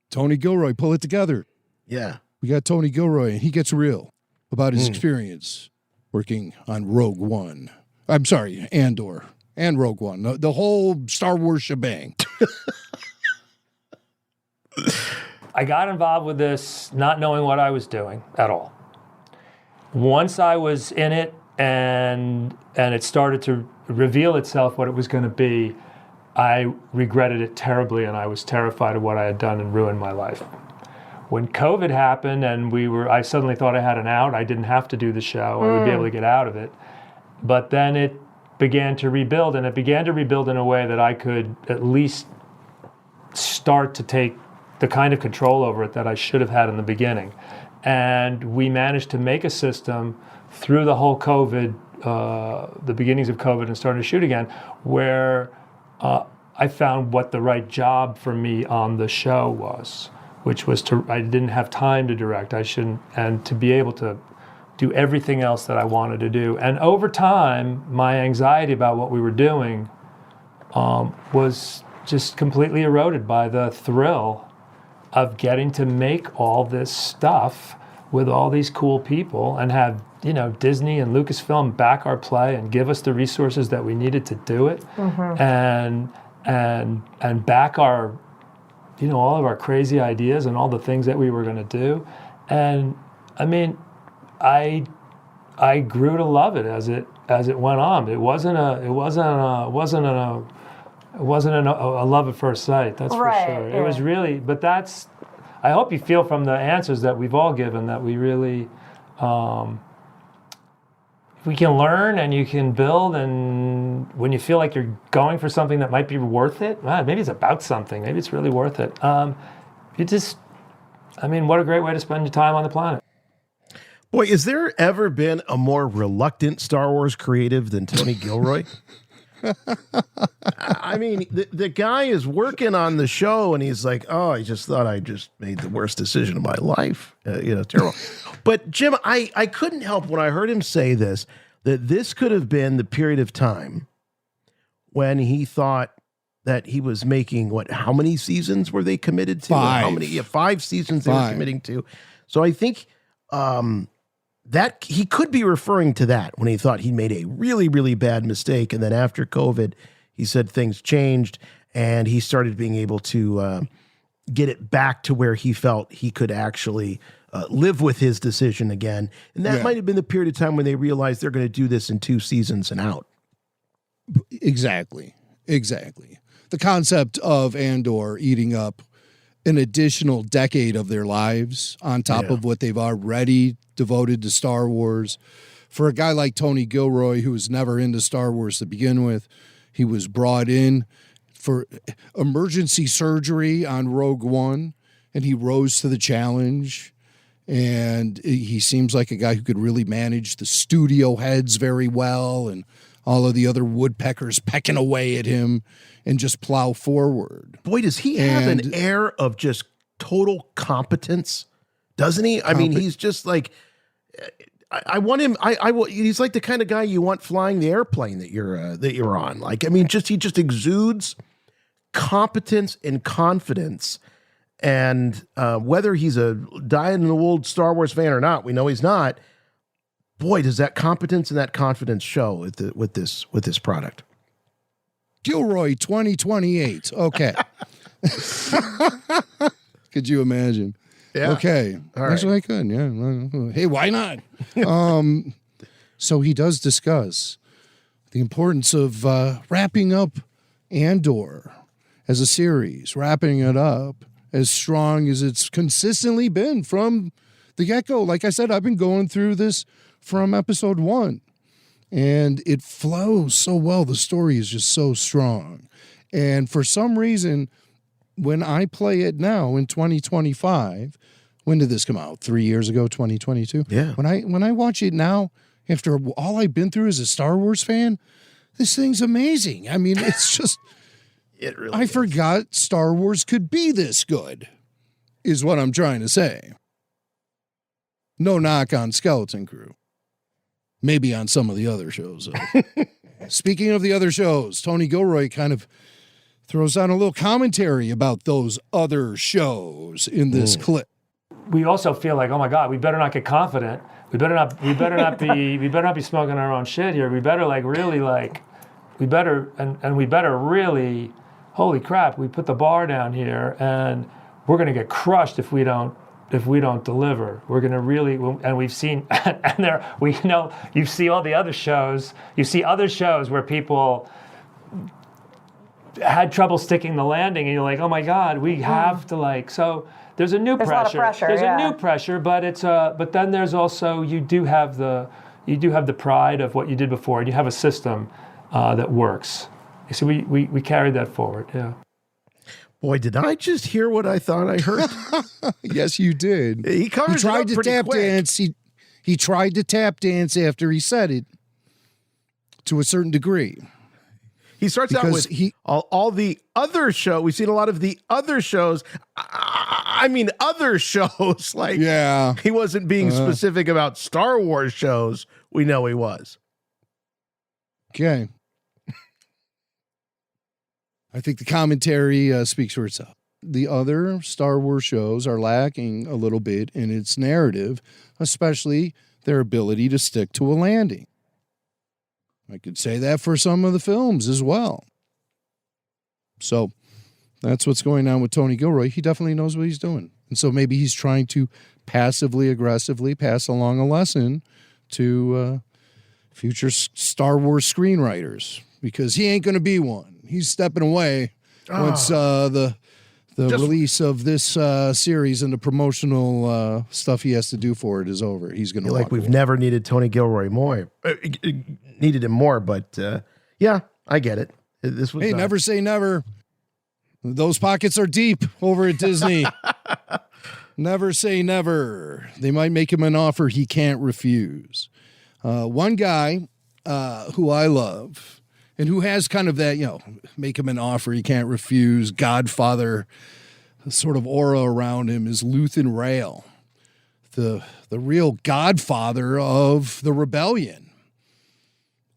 Tony Gilroy, pull it together. Yeah. We got Tony Gilroy, and he gets real about his experience working on Rogue One. I'm sorry, Andor and Rogue One. The whole Star Wars shebang. I got involved with this not knowing what I was doing at all. Once I was in it and it started to reveal itself what it was going to be, I regretted it terribly, and I was terrified of what I had done and ruined my life. When COVID happened and I suddenly thought I had an out. I didn't have to do the show. I would be able to get out of it. But then it began to rebuild, and it began to rebuild in a way that I could at least start to take the kind of control over it that I should have had in the beginning. And we managed to make a system through the whole COVID, the beginnings of COVID and starting to shoot again, where I found what the right job for me on the show was, which was I didn't have time to direct. And to be able to do everything else that I wanted to do. And over time, my anxiety about what we were doing was just completely eroded by the thrill of getting to make all this stuff with all these cool people and have, Disney and Lucasfilm back our play and give us the resources that we needed to do it, and back our, all of our crazy ideas and all the things that we were going to do. And I mean, I grew to love it as it went on. It wasn't a love at first sight. That's for sure. Yeah. It was really, but I hope you feel from the answers that we've all given that we really, we can learn and you can build, and when you feel like you're going for something that might be worth it, maybe it's about something, maybe it's really worth it. What a great way to spend your time on the planet. Boy, has there ever been a more reluctant Star Wars creative than Tony Gilroy? I mean, the guy is working on the show, and he's like, "Oh, I just thought I just made the worst decision of my life." Terrible. But Jim, I couldn't help when I heard him say this, that this could have been the period of time when he thought that he was making how many seasons were they committed to? 5. How many? Yeah, 5 seasons they were committing to. So I think that he could be referring to that when he thought he made a really, really bad mistake. And then after COVID, he said things changed and he started being able to get it back to where he felt he could actually live with his decision again. And that might have been the period of time when they realized they're going to do this in 2 seasons and out. Exactly. The concept of Andor eating up an additional decade of their lives on top of what they've already devoted to Star Wars. For a guy like Tony Gilroy, who was never into Star Wars to begin with, he was brought in for emergency surgery on Rogue One, and he rose to the challenge. And he seems like a guy who could really manage the studio heads very well, and all of the other woodpeckers pecking away at him and just plow forward. Boy, does he have an air of just total competence, doesn't he? I mean, he's just like, I want him. He's like the kind of guy you want flying the airplane that you're on. Like, I mean, he just exudes competence and confidence. And whether he's a dyed-in-the-wool Star Wars fan or not, we know he's not. Boy, does that competence and that confidence show with this product. Gilroy 2028. Okay. Could you imagine? Yeah. Okay. All right. Actually, I could. Yeah. Hey, why not? So he does discuss the importance of wrapping up Andor as a series, wrapping it up as strong as it's consistently been from the get-go. Like I said, I've been going through this from episode 1. And it flows so well. The story is just so strong. And for some reason, when I play it now in 2025, when did this come out? 3 years ago, 2022? Yeah. When I watch it now, after all I've been through as a Star Wars fan, this thing's amazing. I mean, it's just... It really I forgot Star Wars could be this good, is what I'm trying to say. No knock on Skeleton Crew. Maybe on some of the other shows. Speaking of the other shows, Tony Gilroy kind of throws out a little commentary about those other shows in this clip. We also feel like, oh my God, we better not get confident. We better not be smoking our own shit here. We better really, holy crap, we put the bar down here and we're going to get crushed if we don't deliver. We're going to really, and we've seen, you see all the other shows, you see other shows where people had trouble sticking the landing and you're like, oh my God, we have to so there's a new pressure. A lot of pressure. There's a new pressure, but then there's also, you do have the pride of what you did before, and you have a system that works. So we carried that forward, yeah. Boy, did I just hear what I thought I heard? Yes, you did. He tried to tap quick. dance. He tried to tap dance after he said it to a certain degree. He starts out with all the other show. We've seen a lot of the other shows. I mean, other shows. He wasn't being specific about Star Wars shows. We know he was. Okay. I think the commentary speaks for itself. The other Star Wars shows are lacking a little bit in its narrative, especially their ability to stick to a landing. I could say that for some of the films as well. So that's what's going on with Tony Gilroy. He definitely knows what he's doing. And so maybe he's trying to passively, aggressively pass along a lesson to future Star Wars screenwriters, because he ain't going to be one. He's stepping away once the release of this series and the promotional stuff he has to do for it is over. He's going to walk we've away. never needed Tony Gilroy more. Needed him more, but yeah, I get it. This was never say never. Those pockets are deep over at Disney. Never say never. They might make him an offer he can't refuse. One guy who I love and who has kind of that, make him an offer he can't refuse, Godfather sort of aura around him, is Luthen Rael, the real godfather of the rebellion.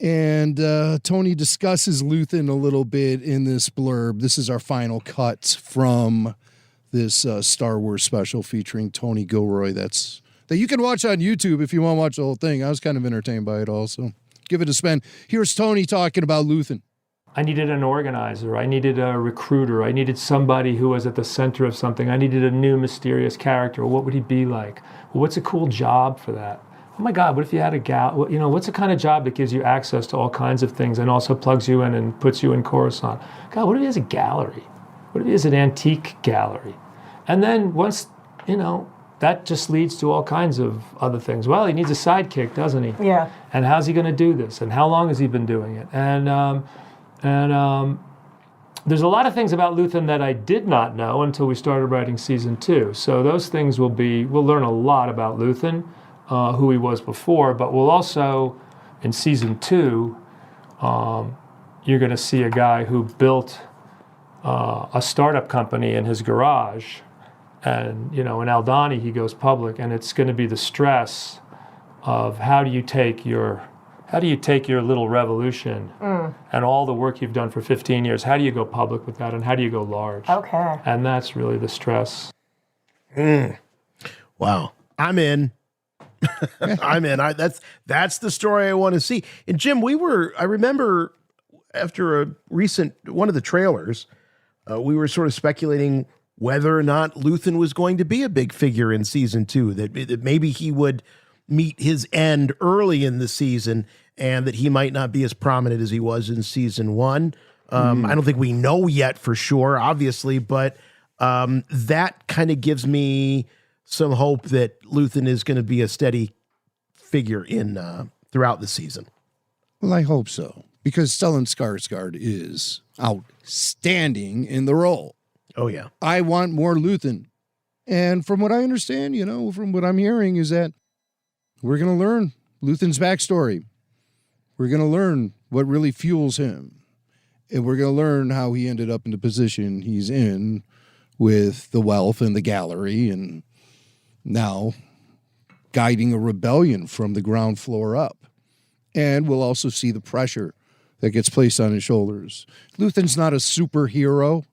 And Tony discusses Luthen a little bit in this blurb. This is our final cut from this Star Wars special featuring Tony Gilroy. That you can watch on YouTube if you want to watch the whole thing. I was kind of entertained by it also. Give it a spin. Here's Tony talking about Luthen. I needed an organizer. I needed a recruiter. I needed somebody who was at the center of something. I needed a new mysterious character. What would he be like? Well, what's a cool job for that? Oh my God, what if you had a gal? What's the kind of job that gives you access to all kinds of things and also plugs you in and puts you in Coruscant? God, what if he has a gallery? What if he has an antique gallery? And then once, that just leads to all kinds of other things. Well, he needs a sidekick, doesn't he? Yeah. And how's he going to do this? And how long has he been doing it? And there's a lot of things about Luthen that I did not know until we started writing season 2. So those things we'll learn a lot about Luthen, who he was before, but we'll also, in season 2, you're going to see a guy who built a startup company in his garage. And, in Aldhani, he goes public, and it's going to be the stress of how do you take your little revolution and all the work you've done for 15 years, how do you go public with that, and how do you go large? Okay. And that's really the stress. Wow. I'm in. I'm in. That's the story I want to see. And Jim, I remember after one of the trailers, we were sort of speculating whether or not Luthen was going to be a big figure in season 2, that maybe he would meet his end early in the season and that he might not be as prominent as he was in season 1. I don't think we know yet for sure, obviously, but that kind of gives me some hope that Luthen is going to be a steady figure throughout the season. Well, I hope so, because Stellan Skarsgård is outstanding in the role. Oh, yeah. I want more Luthen. And from what I understand, from what I'm hearing, is that we're going to learn Luthen's backstory. We're going to learn what really fuels him. And we're going to learn how he ended up in the position he's in with the wealth and the gallery, and now guiding a rebellion from the ground floor up. And we'll also see the pressure that gets placed on his shoulders. Luthen's not a superhero,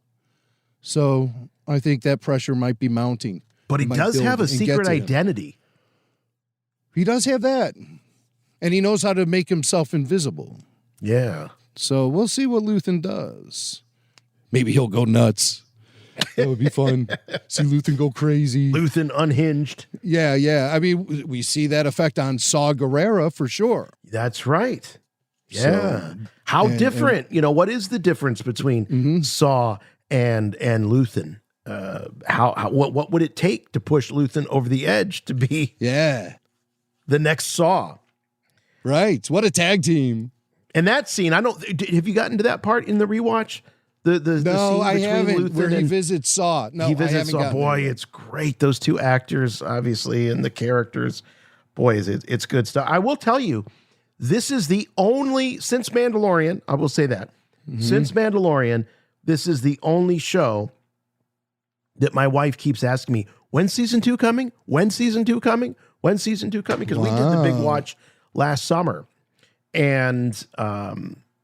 so I think that pressure might be mounting. But he does have a secret identity. He does have that. And he knows how to make himself invisible. Yeah. So we'll see what Luthen does. Maybe he'll go nuts. That would be fun. See Luthen go crazy. Luthen unhinged. Yeah. I mean, we see that effect on Saw Gerrera for sure. That's right. Yeah. How different? What is the difference between Saw and Luthen? What would it take to push Luthen over the edge to be the next Saw? Right. What a tag team. And that scene, have you gotten to that part in the rewatch? The scene I haven't. Luthen Where he visits Saw. No, he visits I haven't Saw. Boy, it's great. Those two actors, obviously, and the characters. Boy, it's good stuff. I will tell you, this is the only, since Mandalorian, I will say that, since Mandalorian, this is the only show that my wife keeps asking me, when's season 2 coming? When's season 2 coming? When's season 2 coming? Because we did the big watch last summer. And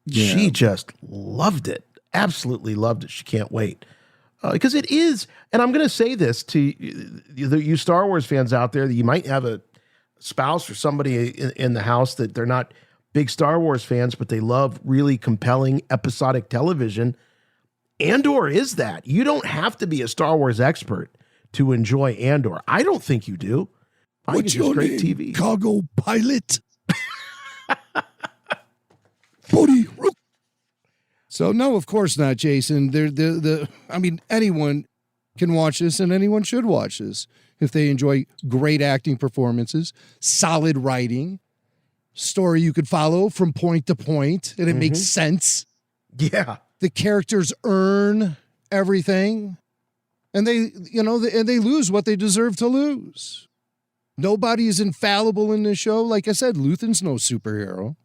she just loved it. Absolutely loved it. She can't wait. Because it is, and I'm going to say this to you Star Wars fans out there, that you might have a spouse or somebody in the house that they're not big Star Wars fans, but they love really compelling episodic television. Andor is that. You don't have to be a Star Wars expert to enjoy Andor. I don't think you do. What's your great name? TV. Cargo pilot. Bodhi Rook. So no, of course not, Jason. I mean, anyone can watch this, and anyone should watch this if they enjoy great acting performances, solid writing, story you could follow from point to point, and it makes sense. Yeah. The characters earn everything, and they lose what they deserve to lose. Nobody is infallible in this show. Like I said, Luthen's no superhero.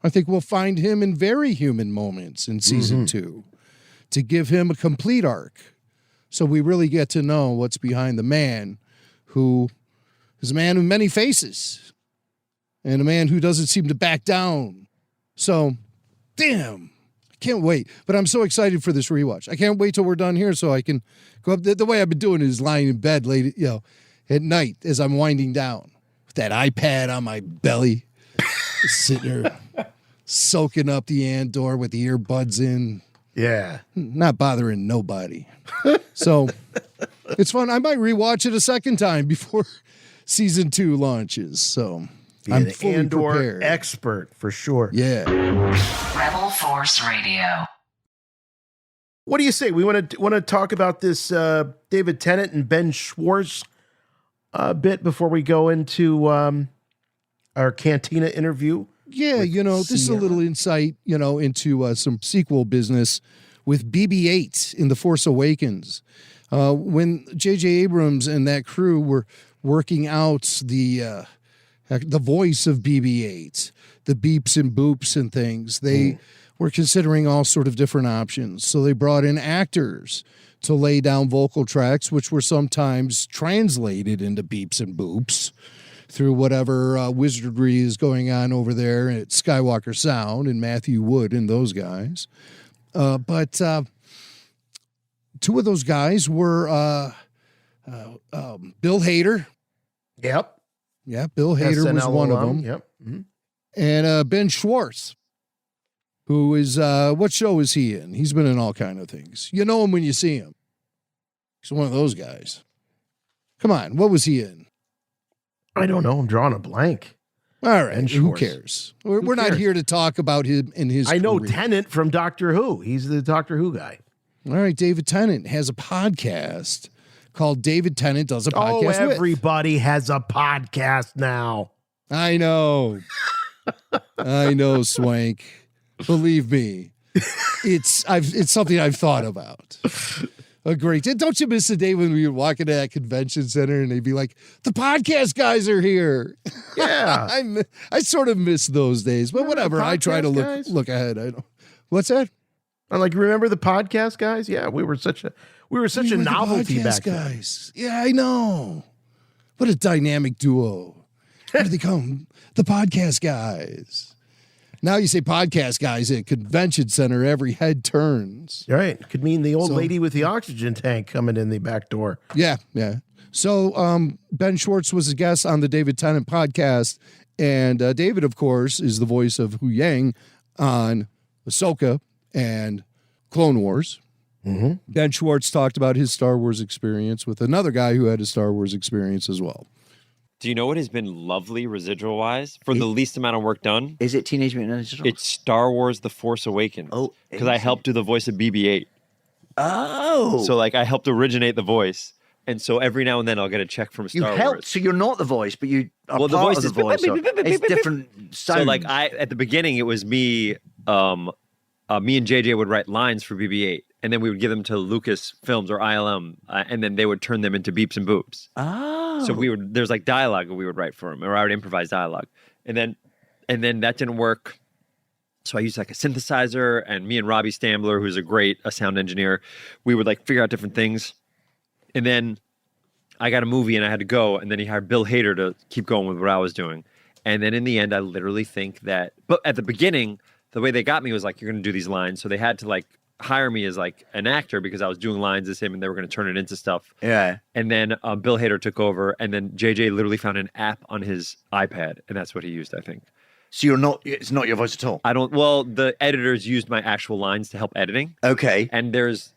I think we'll find him in very human moments in season 2 to give him a complete arc. So we really get to know what's behind the man who is a man with many faces and a man who doesn't seem to back down. So, damn, I can't wait. But I'm so excited for this rewatch. I can't wait till we're done here so I can go up. The way I've been doing is lying in bed late, at night as I'm winding down with that iPad on my belly, sitting there soaking up the Andor with the earbuds in. Yeah. Not bothering nobody. So it's fun. I might rewatch it a second time before season 2 launches. So I'm fully Andor prepared. Expert for sure. Yeah. Rebel Force Radio. What do you say? We want to talk about this David Tennant and Ben Schwartz bit before we go into our Cantina interview. Yeah, this is a little insight, into some sequel business with BB-8 in The Force Awakens. When J.J. Abrams and that crew were working out the voice of BB-8, the beeps and boops and things, they were considering all sort of different options. So they brought in actors to lay down vocal tracks, which were sometimes translated into beeps and boops through whatever wizardry is going on over there at Skywalker Sound and Matthew Wood and those guys. But two of those guys were Bill Hader. Yep. Yeah, Bill Hader was one of them. Yep. Mm-hmm. And Ben Schwartz, who is, what show is he in? He's been in all kind of things. You know him when you see him. He's one of those guys. Come on, what was he in? I don't know. I'm drawing a blank. All right, who cares? We're not here to talk about him and his I know career. Tennant from Doctor Who. He's the Doctor Who guy. All right, David Tennant has a podcast called David Tennant Does a Podcast With. Everybody has a podcast now. I know. I know, Swank. Believe me. It's something I've thought about. Great. Don't you miss the day when we would walk into that convention center and they'd be like, the podcast guys are here? Yeah. I sort of miss those days, but whatever. I try to look ahead. I don't. What's that? I'm like, remember the podcast guys? Yeah, we were such a novelty back then. Yeah, I know. What a dynamic duo. Where did they come? The podcast guys. Now you say podcast guys at convention center, every head turns. Right. Could mean the old lady with the oxygen tank coming in the back door. Yeah, yeah. So Ben Schwartz was a guest on the David Tennant podcast. And David, of course, is the voice of Hu Yang on Ahsoka and Clone Wars. Mm-hmm. Ben Schwartz talked about his Star Wars experience with another guy who had a Star Wars experience as well. Do you know what has been lovely residual-wise for the least amount of work done? Is it Teenage Mutant Ninja Turtles? It's Star Wars The Force Awakens. Oh. Because I helped do the voice of BB-8. Oh. So, I helped originate the voice. And so every now and then I'll get a check from Star Wars. You helped, so you're not the voice, but you are the part voice of the voice. So it's different sounds. So, at the beginning, it was me, me and JJ would write lines for BB-8. And then we would give them to Lucas Films or ILM, and then they would turn them into beeps and boops. Oh. So there's dialogue we would write for them, or I would improvise dialogue. And then that didn't work. So I used a synthesizer, and me and Robbie Stambler, who's a sound engineer, we would figure out different things. And then I got a movie and I had to go, and then he hired Bill Hader to keep going with what I was doing. And then in the end, I literally think that, but at the beginning, the way they got me was you're going to do these lines. So they had to hire me as an actor because I was doing lines as him and they were going to turn it into stuff. Yeah. And then Bill Hader took over, and then JJ literally found an app on his iPad, and that's what he used, I think. So it's not your voice at all? The editors used my actual lines to help editing. Okay. And there's,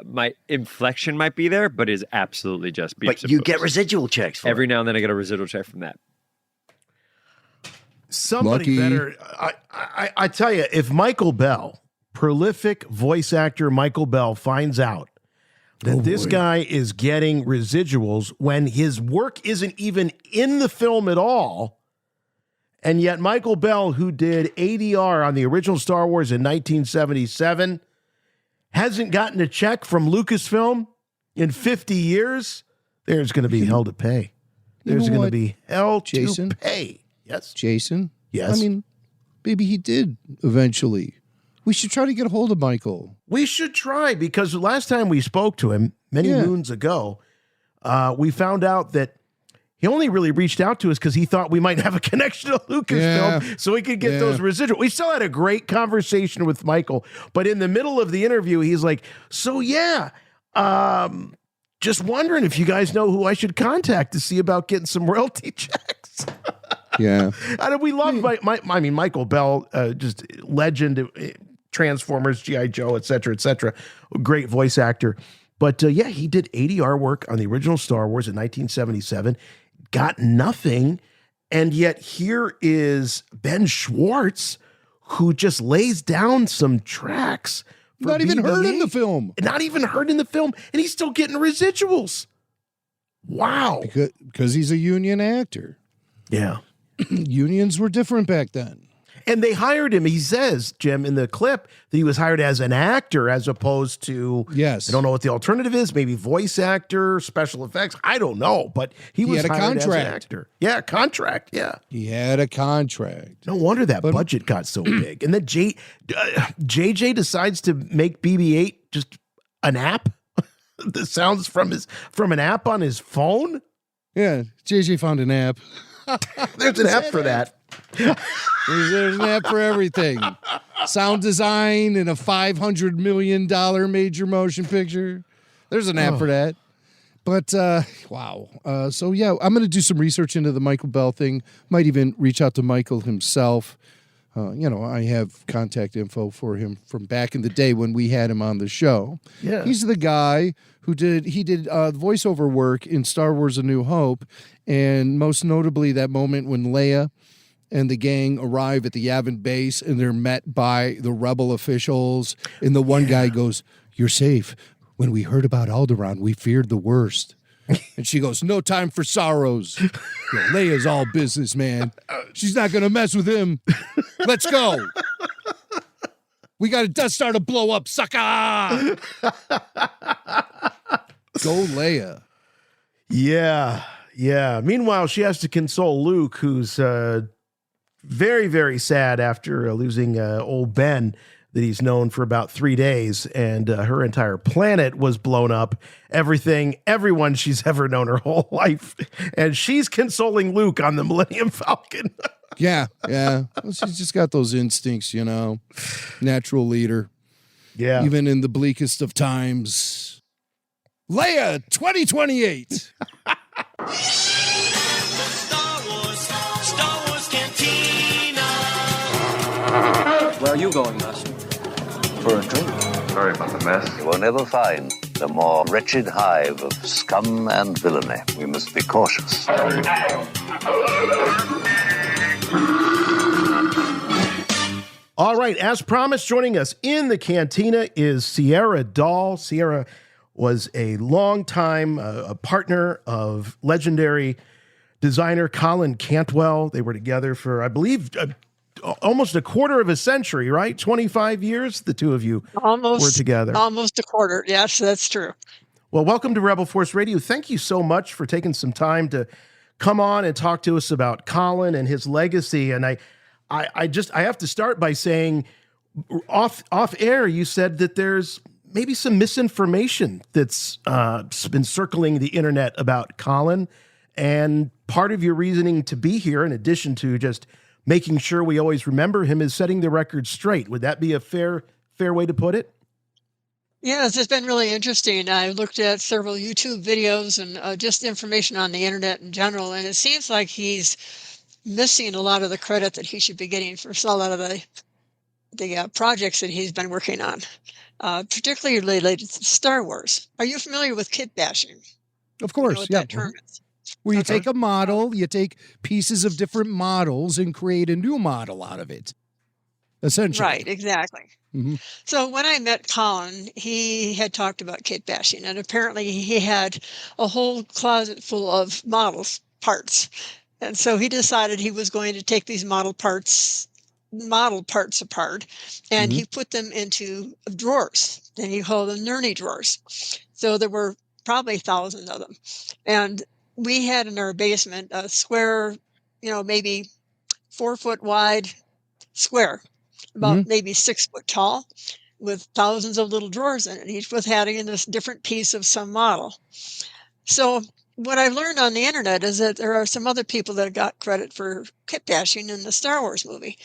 my inflection might be there, but it's absolutely just beeps. But you get residual checks for every now and then I get a residual check from that. Somebody better, I tell you, if Michael Bell, prolific voice actor Michael Bell, finds out that this guy is getting residuals when his work isn't even in the film at all, and yet Michael Bell, who did ADR on the original Star Wars in 1977, hasn't gotten a check from Lucasfilm in 50 years, there's going to be hell to pay. There's going to be hell to pay. Yes? Jason? Yes? maybe he did eventually. We should try to get a hold of Michael. We should try, because the last time we spoke to him many moons ago, we found out that he only really reached out to us because he thought we might have a connection to Lucasfilm so he could get those residuals. We still had a great conversation with Michael, but in the middle of the interview, he's like, so just wondering if you guys know who I should contact to see about getting some royalty checks. Yeah. And we love Michael Bell, just legend, Transformers, G.I. Joe, et cetera, great voice actor. But he did ADR work on the original Star Wars in 1977, got nothing. And yet here is Ben Schwartz, who just lays down some tracks. Not even heard in the film. Not even heard in the film. And he's still getting residuals. Wow. Because he's a union actor. Yeah. Unions were different back then. And they hired him, he says, Jim, in the clip, that he was hired as an actor as opposed to, I don't know what the alternative is, maybe voice actor, special effects. I don't know, but he was had a hired contract. as an actor. Yeah, contract, yeah. He had a contract. No wonder that budget got so big. And then JJ decides to make BB-8 just an app. The sounds from an app on his phone. Yeah, JJ found an app. There's an app for that. There's an app for everything. Sound design in a $500 million major motion picture. There's an app for that. But, wow. So, I'm going to do some research into the Michael Bell thing. Might even reach out to Michael himself. I have contact info for him from back in the day when we had him on the show. Yeah. He's the guy who did voiceover work in Star Wars A New Hope, and most notably that moment when Leia and the gang arrive at the Yavin base and they're met by the rebel officials, and the one guy goes, "You're safe. When we heard about Alderaan, we feared the worst." And she goes, "No time for sorrows. Leia's all business, man. She's not going to mess with him. Let's go. We got a Death Star to blow up, sucker." Go Leia. Yeah. Meanwhile, she has to console Luke, who's very, very sad after losing old Ben that he's known for about 3 days, and her entire planet was blown up. Everyone she's ever known her whole life, and she's consoling Luke on the Millennium Falcon. Yeah. Well, she's just got those instincts, natural leader. Yeah. Even in the bleakest of times. Leia 2028. Star Wars Cantina. Where are you going, Master? For a drink. Sorry about the mess. You will never find a more wretched hive of scum and villainy. We must be cautious. All right, as promised, joining us in the Cantina is Sierra Dall. Sierra was a longtime a partner of legendary designer Colin Cantwell. They were together for, I believe, almost a quarter of a century, right? 25 years, the two of you were together. Almost a quarter. Yes, that's true. Well, welcome to Rebel Force Radio. Thank you so much for taking some time to come on and talk to us about Colin and his legacy. And I have to start by saying, off air, you said that there's maybe some misinformation that's been circling the internet about Colin. And part of your reasoning to be here, in addition to just making sure we always remember him, is setting the record straight. Would that be a fair way to put it? Yes, it's been really interesting. I looked at several YouTube videos and just information on the internet in general, and it seems like he's missing a lot of the credit that he should be getting for a lot of the projects that he's been working on, particularly related to Star Wars. Are you familiar with kit bashing? Of course, you know what yeah. that term is? Where you take a model, you take pieces of different models and create a new model out of it, essentially. Right, exactly. Mm-hmm. So when I met Colin, he had talked about kit bashing, and apparently he had a whole closet full of parts. And so he decided he was going to take these model parts apart, and he put them into drawers, and he called them Nerney drawers. So there were probably 1,000 of them. And we had in our basement a square, maybe 4 foot wide, square, about maybe 6 foot tall, with thousands of little drawers in it, each with having this different piece of some model. So what I've learned on the internet is that there are some other people that got credit for kit bashing in the Star Wars movie.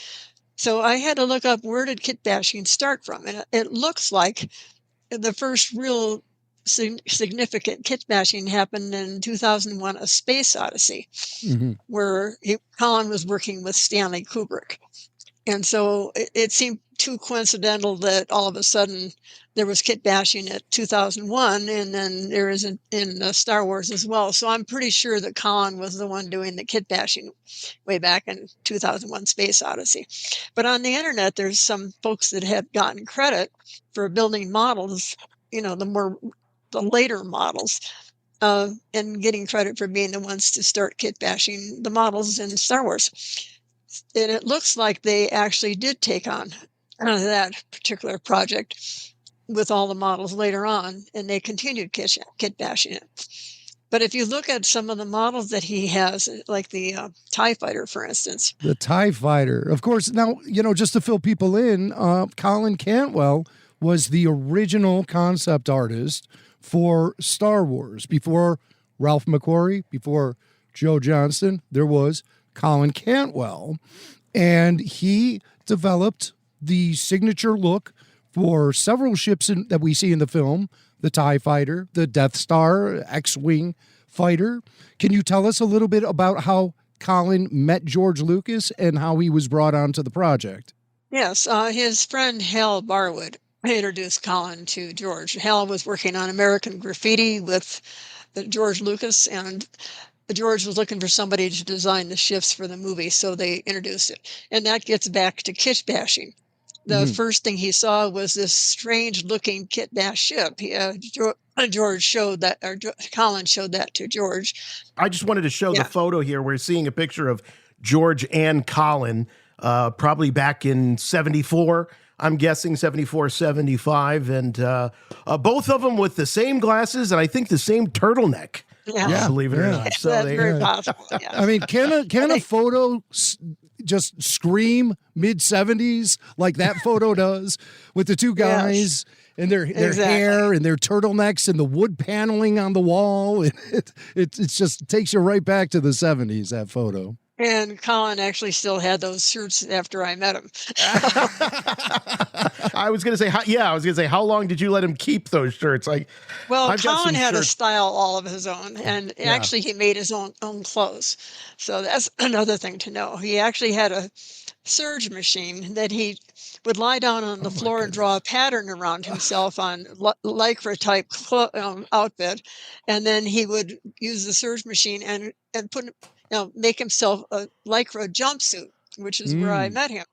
So I had to look up, where did kit bashing start from? And it looks like the first real significant kit bashing happened in 2001, A Space Odyssey, where Colin was working with Stanley Kubrick. And so it seemed too coincidental that all of a sudden there was kit bashing at 2001, and then there is in Star Wars as well. So I'm pretty sure that Colin was the one doing the kit bashing way back in 2001 Space Odyssey. But on the internet, there's some folks that have gotten credit for building models, the later models, and getting credit for being the ones to start kit bashing the models in Star Wars. And it looks like they actually did take on that particular project with all the models later on, and they continued kit bashing it. But if you look at some of the models that he has, like the TIE Fighter, for instance. The TIE Fighter. Of course, now, just to fill people in, Colin Cantwell was the original concept artist for Star Wars. Before Ralph McQuarrie, before Joe Johnston, there was Colin Cantwell, and he developed the signature look for several ships that we see in the film, the TIE Fighter, the Death Star, X-Wing fighter. Can you tell us a little bit about how Colin met George Lucas and how he was brought onto the project? Yes, his friend Hal Barwood introduced Colin to George. Hal was working on American Graffiti with George Lucas, and George was looking for somebody to design the ships for the movie, so they introduced it. And that gets back to kit bashing. The first thing he saw was this strange-looking kit bash ship. George showed that, or Colin showed that to George. I just wanted to show the photo here. We're seeing a picture of George and Colin, probably back in 74. I'm guessing 74, 75, and both of them with the same glasses and I think the same turtleneck. Yeah, believe it or not. So that's very possible. Yeah. I mean, can a photo just scream mid-70s like that photo does, with the two guys and their hair and their turtlenecks and the wood paneling on the wall? It just takes you right back to the 70s, that photo. And Colin actually still had those shirts after I met him. I was going to say, how long did you let him keep those shirts? Colin had a style all of his own, and actually he made his own clothes. So that's another thing to know. He actually had a serge machine that he would lie down on the floor and draw a pattern around himself on lycra type outfit, and then he would use the serge machine and put make himself a lycra jumpsuit, which is where I met him.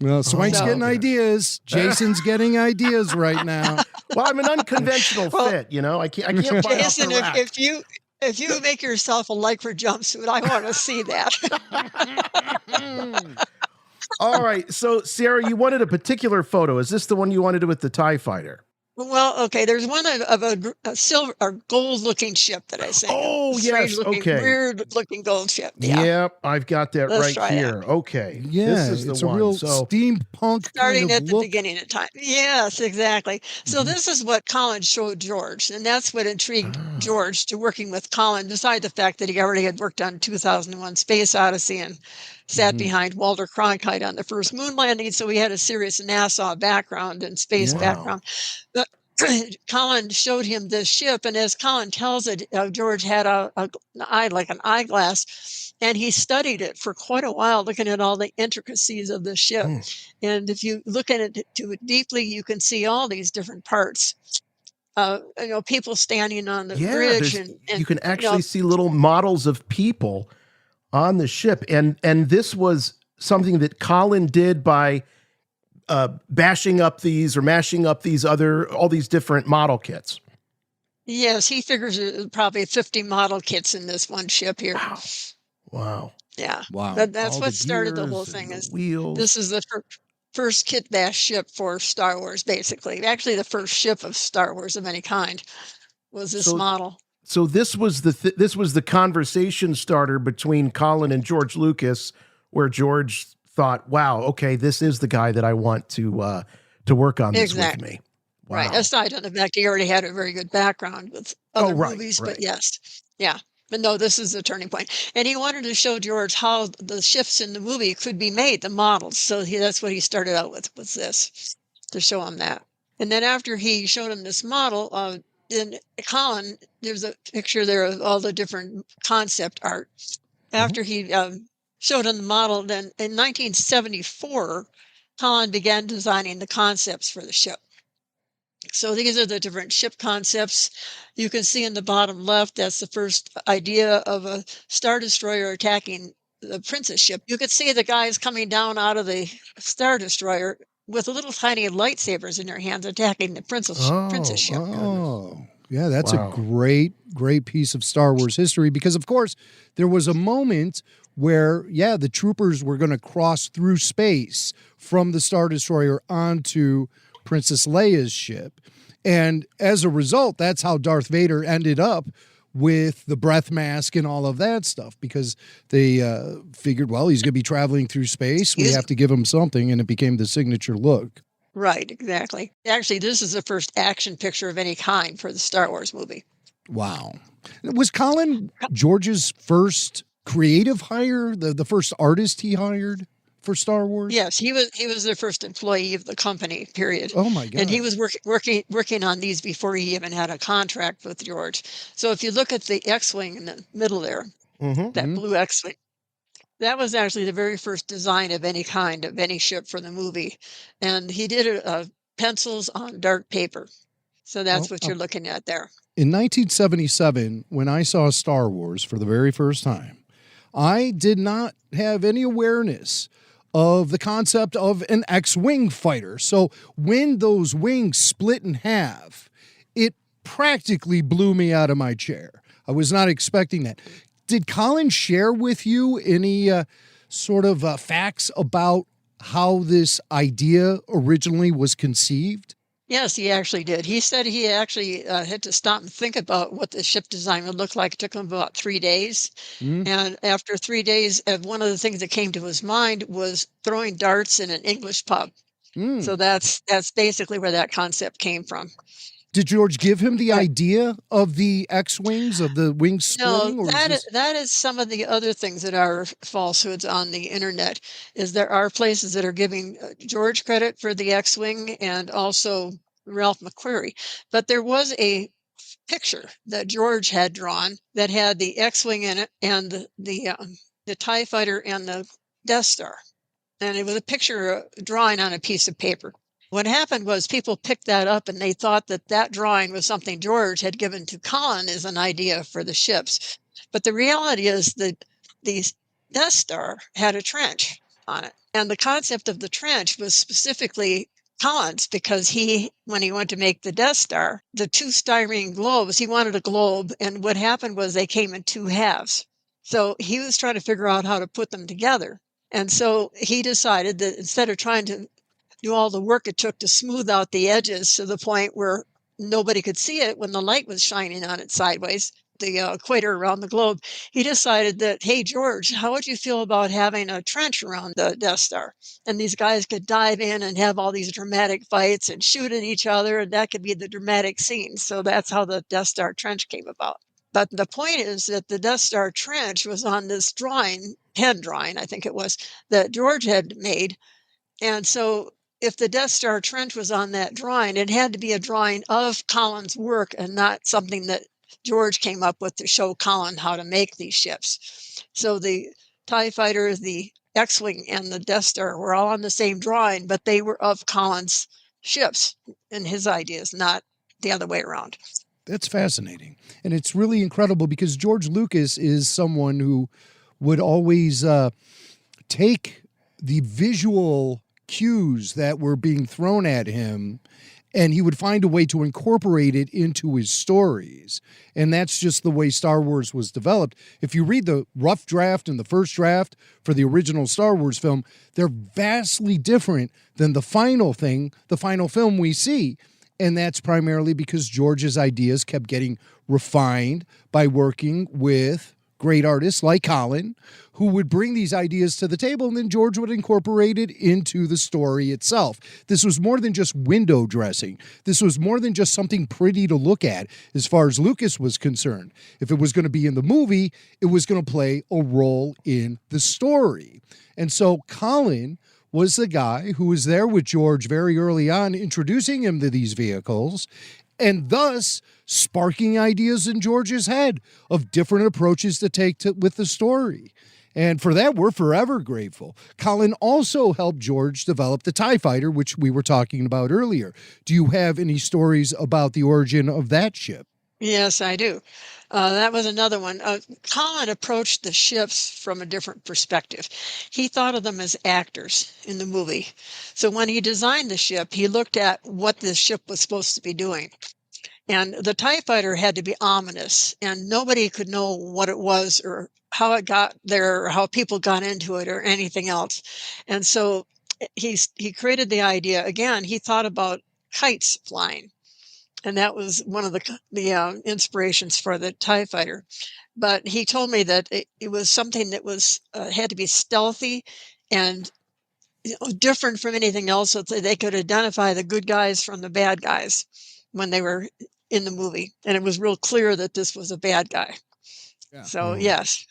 Well, Swank's getting ideas. Jason's getting ideas right now. Well, I'm an unconventional fit, I can't buy Jason, off the rack. if you make yourself a lycra jumpsuit, I want to see that. All right. So, Sarah, you wanted a particular photo. Is this the one you wanted with the TIE Fighter? Well, okay. There's one of a silver or gold-looking ship that I sent. Oh, yes. Okay. Weird-looking gold ship. Yeah. Yep, I've got that Let's right here. That. Okay. Yeah, this is the it's one. A real steampunk starting kind of at the look. beginning of time. Yes, exactly. So this is what Colin showed George, and that's what intrigued George to working with Colin, besides the fact that he already had worked on 2001 Space Odyssey and sat behind Walter Cronkite on the first moon landing, so he had a serious NASA background and space background. But Colin showed him this ship, and as Colin tells it, George had an eyeglass, and he studied it for quite a while, looking at all the intricacies of the ship. And if you look at it too deeply, you can see all these different parts. People standing on the bridge, and you can actually see little models of people on the ship, and this was something that Colin did by bashing up these or mashing up all these different model kits. Yes, he figures probably 50 model kits in this one ship here. Wow. Yeah. Wow. That's what started the whole thing. This is the first kit bash ship for Star Wars, basically. Actually, the first ship of Star Wars of any kind was this model. So this was the conversation starter between Colin and George Lucas, where George thought, wow, okay, this is the guy that I want to work on this with me. Wow. Right. Aside from the fact he already had a very good background with other movies, right. but yes. Yeah. But no, this is the turning point. And he wanted to show George how the shifts in the movie could be made, the models. So that's what he started out with, was this, to show him that. And then after he showed him this model, in Colin, there's a picture there of all the different concept art. After he showed him the model, then in 1974, Colin began designing the concepts for the ship. So these are the different ship concepts. You can see in the bottom left, that's the first idea of a Star Destroyer attacking the Princess ship. You could see the guys coming down out of the Star Destroyer with little tiny lightsabers in their hands attacking the Princess ship. Oh, yeah, that's a great piece of Star Wars history because, of course, there was a moment where, the troopers were going to cross through space from the Star Destroyer onto Princess Leia's ship. And as a result, that's how Darth Vader ended up with the breath mask and all of that stuff, because they figured, well, he's going to be traveling through space. We have to give him something, and it became the signature look. Right, exactly. Actually, this is the first action picture of any kind for the Star Wars movie. Wow. Was Colin George's first creative hire, the first artist he hired for Star Wars? Yes, he was the first employee of the company, period. Oh my God. And he was working on these before he even had a contract with George. So if you look at the X-Wing in the middle there, that blue X-Wing, that was actually the very first design of any kind of any ship for the movie. And he did it pencils on dark paper. So that's what you're looking at there. In 1977, when I saw Star Wars for the very first time, I did not have any awareness of the concept of an X-Wing fighter. So when those wings split in half, it practically blew me out of my chair. I was not expecting that. Did Colin share with you any sort of facts about how this idea originally was conceived? Yes, he actually did. He said he actually had to stop and think about what the ship design would look like. It took him about 3 days. And after 3 days, one of the things that came to his mind was throwing darts in an English pub. So that's basically where that concept came from. Did George give him the idea of the X-Wings, of the wings splitting? No, that is some of the other things that are falsehoods on the internet, is there are places that are giving George credit for the X-Wing and also Ralph McQuarrie. But there was a picture that George had drawn that had the X-Wing in it and the TIE fighter and the Death Star. And it was a picture drawing on a piece of paper. What happened was people picked that up and they thought that drawing was something George had given to Colin as an idea for the ships. But the reality is that the Death Star had a trench on it. And the concept of the trench was specifically Colin's, because when he went to make the Death Star, the two styrene globes, he wanted a globe. And what happened was they came in two halves. So he was trying to figure out how to put them together. And so he decided that instead of trying to do all the work it took to smooth out the edges to the point where nobody could see it when the light was shining on it sideways, the equator around the globe, he decided that, hey, George, how would you feel about having a trench around the Death Star? And these guys could dive in and have all these dramatic fights and shoot at each other, and that could be the dramatic scene. So that's how the Death Star trench came about. But the point is that the Death Star trench was on this drawing, pen drawing, I think it was, that George had made. And so if the Death Star trench was on that drawing, it had to be a drawing of Colin's work and not something that George came up with to show Colin how to make these ships. So the TIE fighter, the X-Wing, and the Death Star were all on the same drawing, but they were of Colin's ships and his ideas, not the other way around. That's fascinating. And it's really incredible because George Lucas is someone who would always take the visual cues that were being thrown at him, and he would find a way to incorporate it into his stories. And that's just the way Star Wars was developed. If you read the rough draft and the first draft for the original Star Wars film, they're vastly different than the final film we see. And that's primarily because George's ideas kept getting refined by working with great artists like Colin who would bring these ideas to the table, and then George would incorporate it into the story itself. This was more than just window dressing. This was more than just something pretty to look at as far as Lucas was concerned. If it was going to be in the movie, it was going to play a role in the story. And so Colin was the guy who was there with George very early on, introducing him to these vehicles, and thus sparking ideas in George's head of different approaches to take with the story. And for that, we're forever grateful. Colin also helped George develop the TIE Fighter, which we were talking about earlier. Do you have any stories about the origin of that ship? Yes, I do. That was another one. Colin approached the ships from a different perspective. He thought of them as actors in the movie. So when he designed the ship, he looked at what this ship was supposed to be doing. And the TIE Fighter had to be ominous, and nobody could know what it was or how it got there or how people got into it or anything else. And so he created the idea. Again, he thought about kites flying. And that was one of the inspirations for the TIE Fighter. But he told me that it was something that was had to be stealthy and different from anything else, so that they could identify the good guys from the bad guys when they were in the movie. And it was real clear that this was a bad guy. Yeah. So, yes.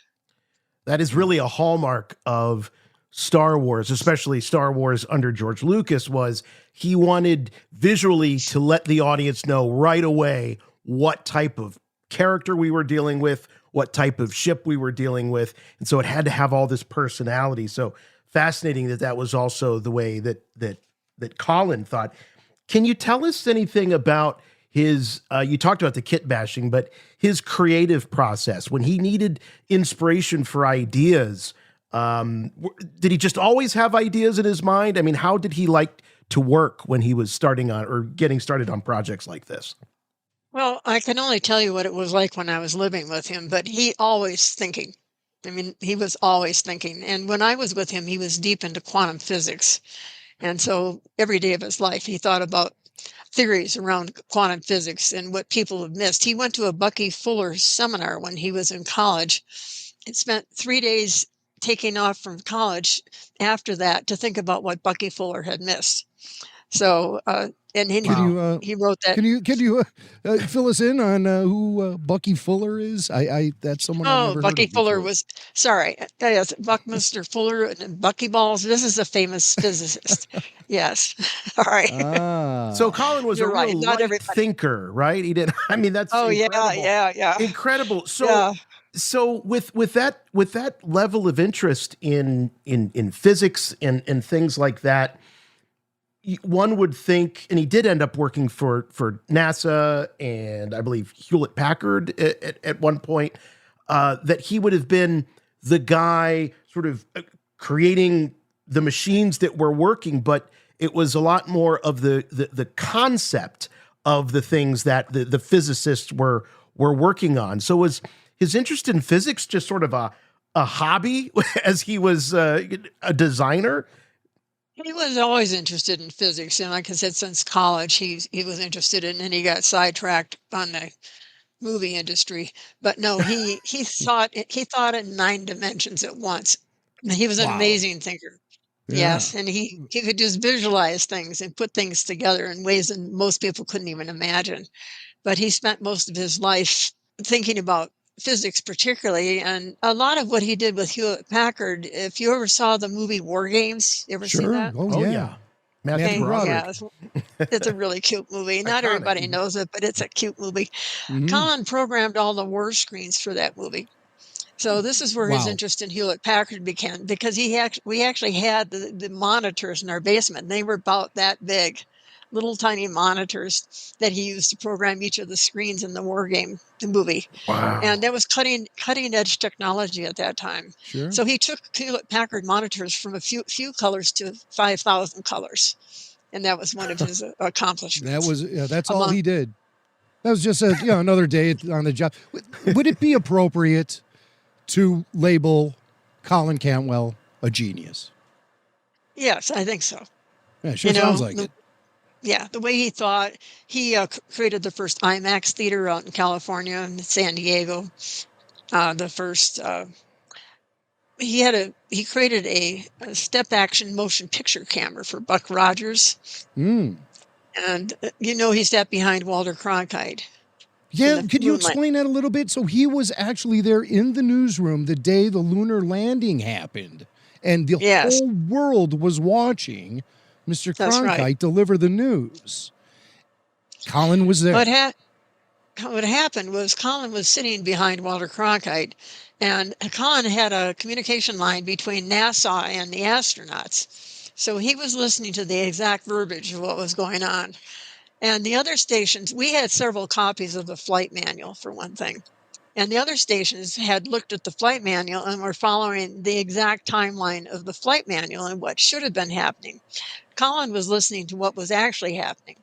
That is really a hallmark of Star Wars, especially Star Wars under George Lucas, was he wanted visually to let the audience know right away what type of character we were dealing with, what type of ship we were dealing with. And so it had to have all this personality. So fascinating that was also the way that Colin thought. Can you tell us anything about his, you talked about the kit bashing, but his creative process when he needed inspiration for ideas? Did he just always have ideas in his mind? I mean, how did he like to work when he was starting on or getting started on projects like this? Well, I can only tell you what it was like when I was living with him, but he always thinking. I mean, he was always thinking. And when I was with him, he was deep into quantum physics. And so every day of his life, he thought about theories around quantum physics and what people have missed. He went to a Bucky Fuller seminar when he was in college and spent 3 days taking off from college after that to think about what Bucky Fuller had missed. So, and he wrote that. Can you fill us in on who Bucky Fuller is? I that's someone I've never Bucky heard of Fuller before. was, sorry, yes, Buckminster Fuller and Bucky Balls. This is a famous physicist. Yes. All right. So Colin was You're a right. real Not light everybody. thinker, right? He did. I mean, that's incredible. Yeah. Incredible. So, Yeah. so with that level of interest in physics and things like that, one would think, and he did end up working for NASA and I believe Hewlett Packard at one point, that he would have been the guy sort of creating the machines that were working, but it was a lot more of the concept of the things that the physicists were working on. So was his interest in physics just sort of a hobby as he was a designer? He was always interested in physics, and like I said, since college, he was interested in, and he got sidetracked on the movie industry. But no, he thought in 9 dimensions at once. He was an amazing thinker. Yeah. Yes, and he could just visualize things and put things together in ways that most people couldn't even imagine. But he spent most of his life thinking about physics particularly, and a lot of what he did with Hewlett Packard, if you ever saw the movie War Games, you ever seen that? Oh yeah. Matthew Broderick. Yeah, it's a really cute movie. Not everybody knows it, but it's a cute movie. Colin programmed all the war screens for that movie. So this is where his interest in Hewlett Packard began, because we actually had the monitors in our basement, and they were about that big, little tiny monitors that he used to program each of the screens in the War Game, the movie. Wow. And that was cutting edge technology at that time. Sure. So he took Hewlett Packard monitors from a few colors to 5,000 colors. And that was one of his accomplishments. That's all he did. That was just another day on the job. Would it be appropriate to label Colin Cantwell a genius? Yes, I think so. Yeah, sure sounds like it. Yeah, the way he thought, he created the first IMAX theater out in California and San Diego. the first. He created a step action motion picture camera for Buck Rogers. Mm. And he sat behind Walter Cronkite. Yeah, could you explain that a little bit? So he was actually there in the newsroom the day the lunar landing happened, and the whole world was watching Mr. Cronkite deliver the news. Colin was there. What happened was Colin was sitting behind Walter Cronkite, and Colin had a communication line between NASA and the astronauts. So he was listening to the exact verbiage of what was going on. And the other stations, we had several copies of the flight manual, for one thing. And the other stations had looked at the flight manual and were following the exact timeline of the flight manual and what should have been happening. Colin was listening to what was actually happening.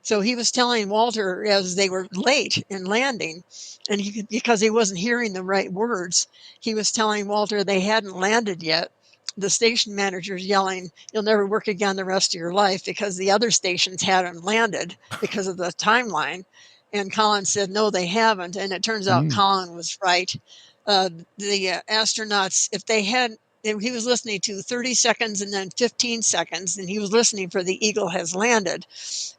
So he was telling Walter as they were late in landing, and because he wasn't hearing the right words, he was telling Walter they hadn't landed yet. The station manager's yelling, "You'll never work again the rest of your life," because the other stations hadn't landed because of the timeline. And Colin said, "No, they haven't." And it turns out Colin was right. The astronauts, if they had, he was listening to 30 seconds and then 15 seconds, and he was listening for the Eagle has landed.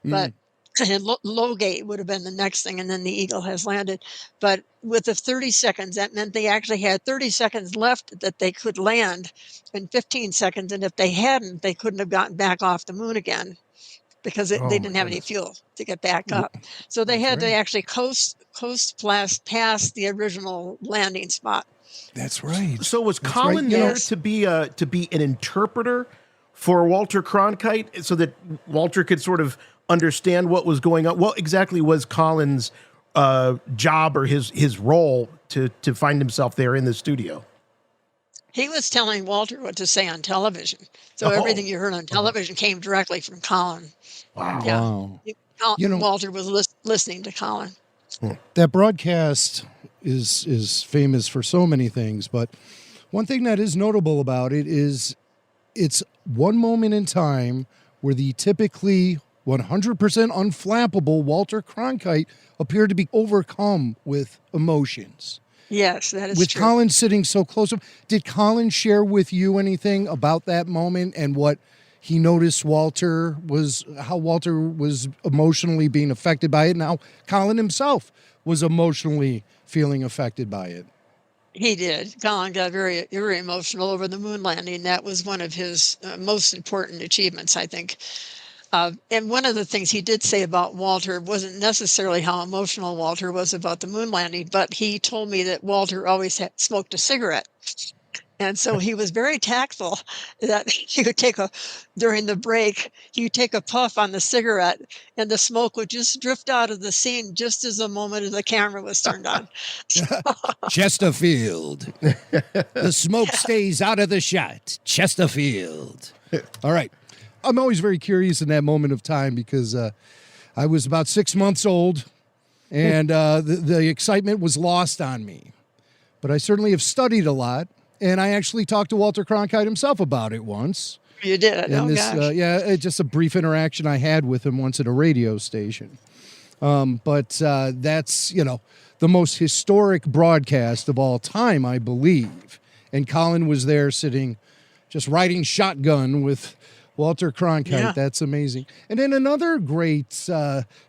But and low gate would have been the next thing, and then the Eagle has landed. But with the 30 seconds, that meant they actually had 30 seconds left that they could land, and 15 seconds. And if they hadn't, they couldn't have gotten back off the moon again because they didn't have any fuel to get back up. So they had to actually coast past the original landing spot. That's right. So was Colin there to be an interpreter for Walter Cronkite so that Walter could sort of understand what was going on? What exactly was Colin's job or his role to find himself there in the studio? He was telling Walter what to say on television. So everything you heard on television came directly from Colin. Wow. Yeah. Walter was listening to Colin. That broadcast is famous for so many things, but one thing that is notable about it is it's one moment in time where the typically 100% unflappable Walter Cronkite appeared to be overcome with emotions. Yes, that is with true. With Colin sitting so close, did Colin share with you anything about that moment and what he noticed how Walter was emotionally being affected by it, and how Colin himself was emotionally feeling affected by it? He did. Colin got very, very emotional over the moon landing. That was one of his most important achievements, I think. And one of the things he did say about Walter wasn't necessarily how emotional Walter was about the moon landing, but he told me that Walter always smoked a cigarette. And so he was very tactful that he would during the break, he would take a puff on the cigarette and the smoke would just drift out of the scene just as the moment of the camera was turned on. Chesterfield. The smoke stays out of the shot. Chesterfield. All right. I'm always very curious in that moment of time because I was about 6 months old and the excitement was lost on me. But I certainly have studied a lot. And I actually talked to Walter Cronkite himself about it once. You did? Gosh. Just a brief interaction I had with him once at a radio station. But that's, the most historic broadcast of all time, I believe. And Colin was there sitting, just riding shotgun with Walter Cronkite. Yeah. That's amazing. And then another great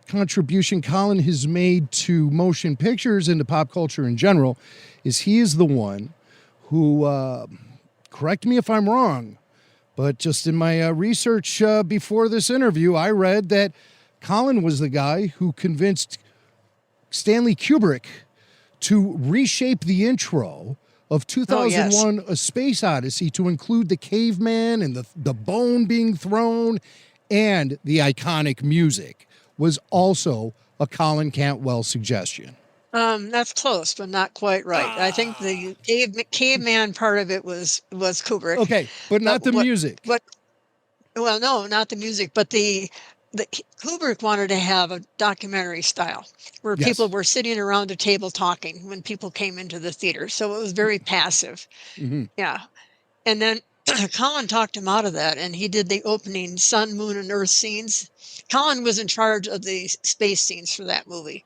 contribution Colin has made to motion pictures and to pop culture in general is he is the one who, correct me if I'm wrong, but just in my research before this interview, I read that Colin was the guy who convinced Stanley Kubrick to reshape the intro of 2001 A Space Odyssey to include the caveman and the bone being thrown, and the iconic music was also a Colin Cantwell suggestion. That's close, but not quite right. I think the caveman part of it was Kubrick. Okay, but not the music. Well, no, not the music, but the Kubrick wanted to have a documentary style where people were sitting around a table talking when people came into the theater. So it was very passive. Mm-hmm. Yeah. And then Colin talked him out of that, and he did the opening sun, moon, and earth scenes. Colin was in charge of the space scenes for that movie,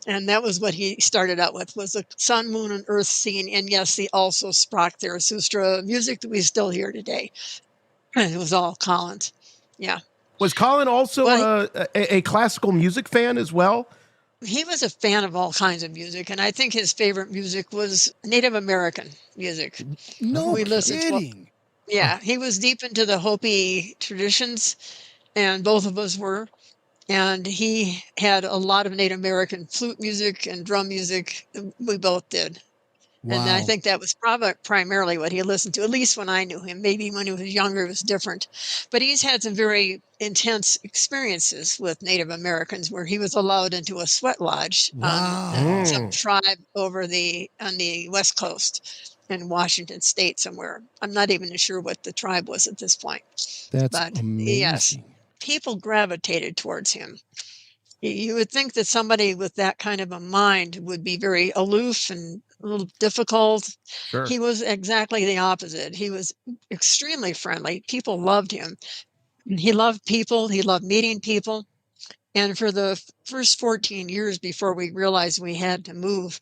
and that was what he started out with, was the sun, moon, and earth scene, and yes, the also Sprach Zarathustra music that we still hear today. It was all Colin's. Yeah. Was Colin also a classical music fan as well? He was a fan of all kinds of music, and I think his favorite music was Native American music. No kidding. Yeah, he was deep into the Hopi traditions, and both of us were. And he had a lot of Native American flute music and drum music. We both did. Wow. And I think that was primarily what he listened to, at least when I knew him. Maybe when he was younger, it was different. But he's had some very intense experiences with Native Americans where he was allowed into a sweat lodge on some tribe on the West Coast in Washington State somewhere. I'm not even sure what the tribe was at this point. That's but amazing. Yes, people gravitated towards him. You would think that somebody with that kind of a mind would be very aloof and a little difficult. Sure. He was exactly the opposite. He was extremely friendly. People loved him. He loved people. He loved meeting people. And for the first 14 years before we realized we had to move,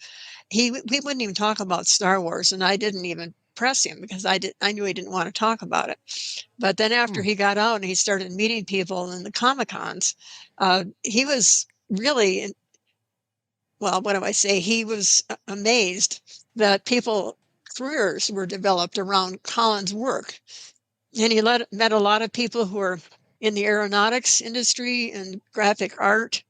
we wouldn't even talk about Star Wars, and I didn't even press him because I knew he didn't want to talk about it. But then after he got out and he started meeting people in the Comic-Cons, he was really, well, what do I say? He was amazed that careers were developed around Colin's work. And he met a lot of people who were in the aeronautics industry and graphic art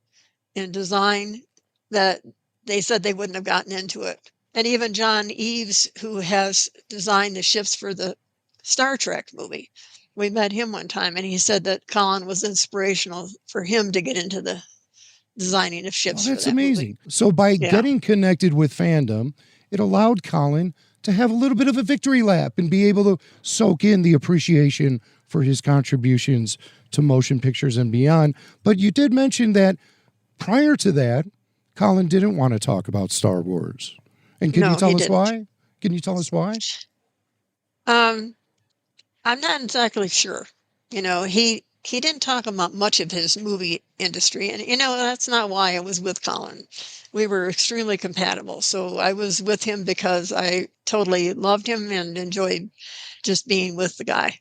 and design that they said they wouldn't have gotten into it. And even John Eves, who has designed the ships for the Star Trek movie, we met him one time, and he said that Colin was inspirational for him to get into the designing of ships. That's for that amazing. movie. So by getting connected with fandom, it allowed Colin to have a little bit of a victory lap and be able to soak in the appreciation for his contributions to motion pictures and beyond. But you did mention that prior to that, Colin didn't want to talk about Star Wars. And can you tell us why? Can you tell us why? I'm not exactly sure. He didn't talk about much of his movie industry. And, that's not why I was with Colin. We were extremely compatible. So I was with him because I totally loved him and enjoyed just being with the guy.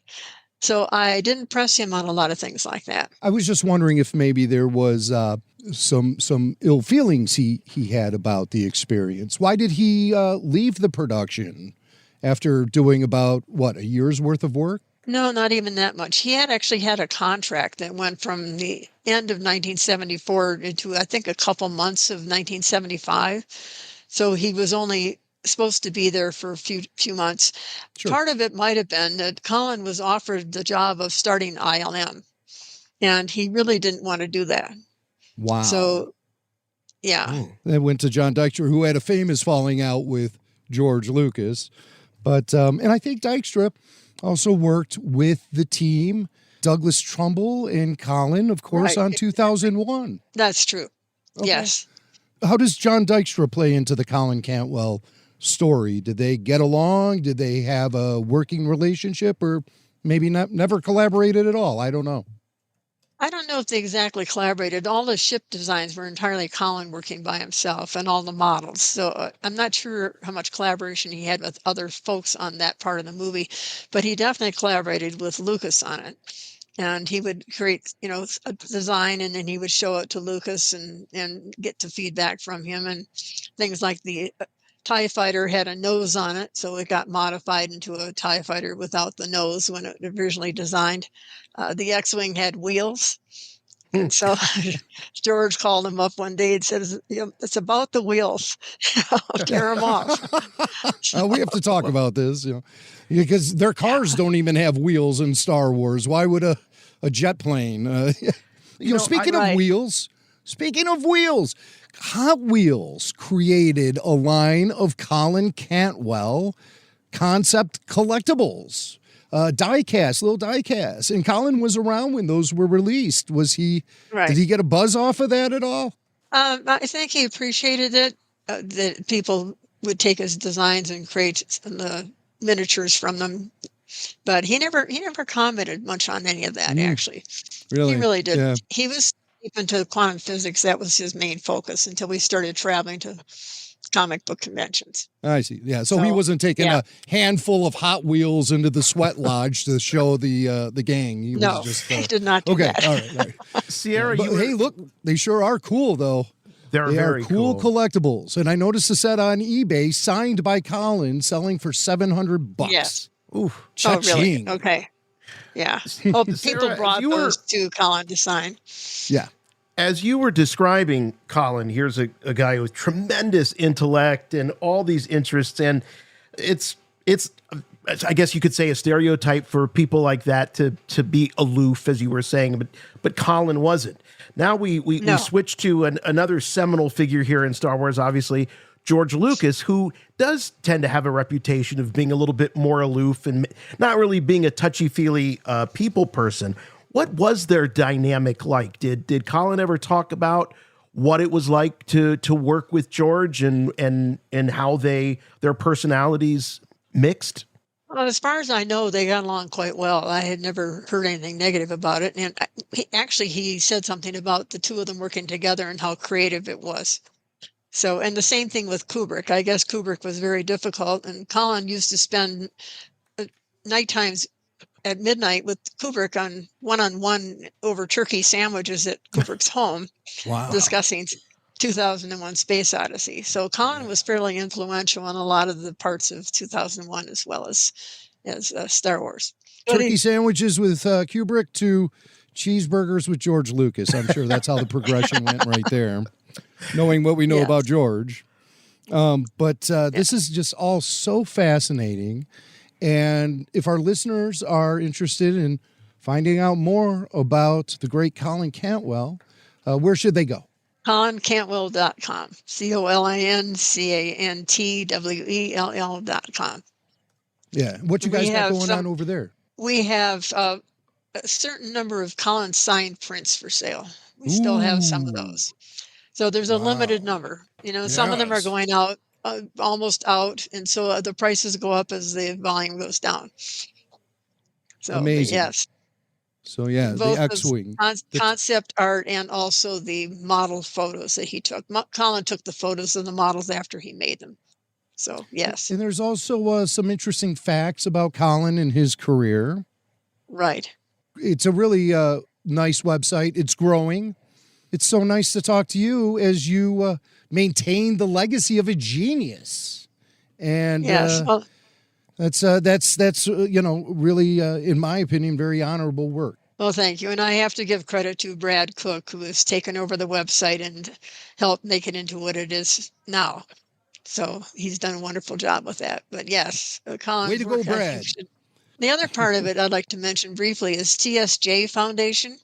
So I didn't press him on a lot of things like that. I was just wondering if maybe there was some ill feelings he had about the experience. Why did he leave the production after doing about, a year's worth of work? No, not even that much. He had actually had a contract that went from the end of 1974 into, I think, a couple months of 1975. So he was only supposed to be there for a few months. Sure. Part of it might have been that Colin was offered the job of starting ILM, and he really didn't want to do that. Wow. So, yeah. Then went to John Dykstra, who had a famous falling out with George Lucas. But, and I think Dykstra also worked with the team, Douglas Trumbull and Colin, of course, on 2001. That's true. Okay. Yes. How does John Dykstra play into the Colin Cantwell story? Did they get along? Did they have a working relationship, or maybe never collaborated at all? I don't know. I don't know if they exactly collaborated. All the ship designs were entirely Colin working by himself, and all the models. So I'm not sure how much collaboration he had with other folks on that part of the movie, but he definitely collaborated with Lucas on it. And he would create, a design, and then he would show it to Lucas and get the feedback from him. And things like the TIE fighter had a nose on it, so it got modified into a TIE fighter without the nose when it originally designed. The X-Wing had wheels. And so George called him up one day and said, it's about the wheels. Tear them off. We have to talk about this, because their cars don't even have wheels in Star Wars. Why would a jet plane? Speaking of wheels, Hot Wheels created a line of Colin Cantwell concept collectibles. Little die casts. And Colin was around when those were released. Was he, did he get a buzz off of that at all? I think he appreciated it, that people would take his designs and create the miniatures from them. But he never commented much on any of that, actually. Really? He really didn't. Yeah. He was deep into quantum physics. That was his main focus until we started traveling to comic book conventions. I see. Yeah. So he wasn't taking a handful of Hot Wheels into the sweat lodge to show the gang. He No, was just, he did not do that. All right. Sierra, But, hey, look, they sure are cool, though. They are very cool collectibles. And I noticed a set on eBay signed by Colin selling for $700. Yes. Ooh, Oh, really? cha-ching. Okay. Yeah. Oh, people Sarah, brought those to Colin to sign. Yeah. As you were describing Colin, here's a guy with tremendous intellect and all these interests, and it's I guess you could say a stereotype for people like that to be aloof, as you were saying, but Colin wasn't. Now we switch to another seminal figure here in Star Wars, obviously, George Lucas, who does tend to have a reputation of being a little bit more aloof and not really being a touchy-feely people person. What was their dynamic like? Did Colin ever talk about what it was like to work with George and how their personalities mixed? Well, as far as I know, they got along quite well. I had never heard anything negative about it. And he said something about the two of them working together and how creative it was. So, and the same thing with Kubrick. I guess Kubrick was very difficult, and Colin used to spend night times at midnight with Kubrick on one-on-one over turkey sandwiches at Kubrick's home, discussing 2001 Space Odyssey. So Colin was fairly influential on a lot of the parts of 2001 as well as Star Wars. Turkey sandwiches with Kubrick to cheeseburgers with George Lucas. I'm sure that's how the progression went right there, knowing what we know about George. But this is just all so fascinating. And if our listeners are interested in finding out more about the great Colin Cantwell, where should they go? ColinCantwell.com. ColinCantwell.com. Yeah. What you guys got going on over there? We have a certain number of Colin signed prints for sale. We still have some of those. So there's a limited number. Some of them are going out, almost out. And so the prices go up as the volume goes down. So, amazing. Yes. So, yeah, both the X-Wing. Concept art and also the model photos that he took. Colin took the photos of the models after he made them. So, yes. And there's also some interesting facts about Colin and his career. Right. It's a really nice website. It's growing. It's so nice to talk to you as you maintain the legacy of a genius. And yes, well, that's really, in my opinion, very honorable work. Well, thank you. And I have to give credit to Brad Cook, who has taken over the website and helped make it into what it is now. So he's done a wonderful job with that. But yes, Colin's way to go, Brad. The other part of it I'd like to mention briefly is TSJ Foundation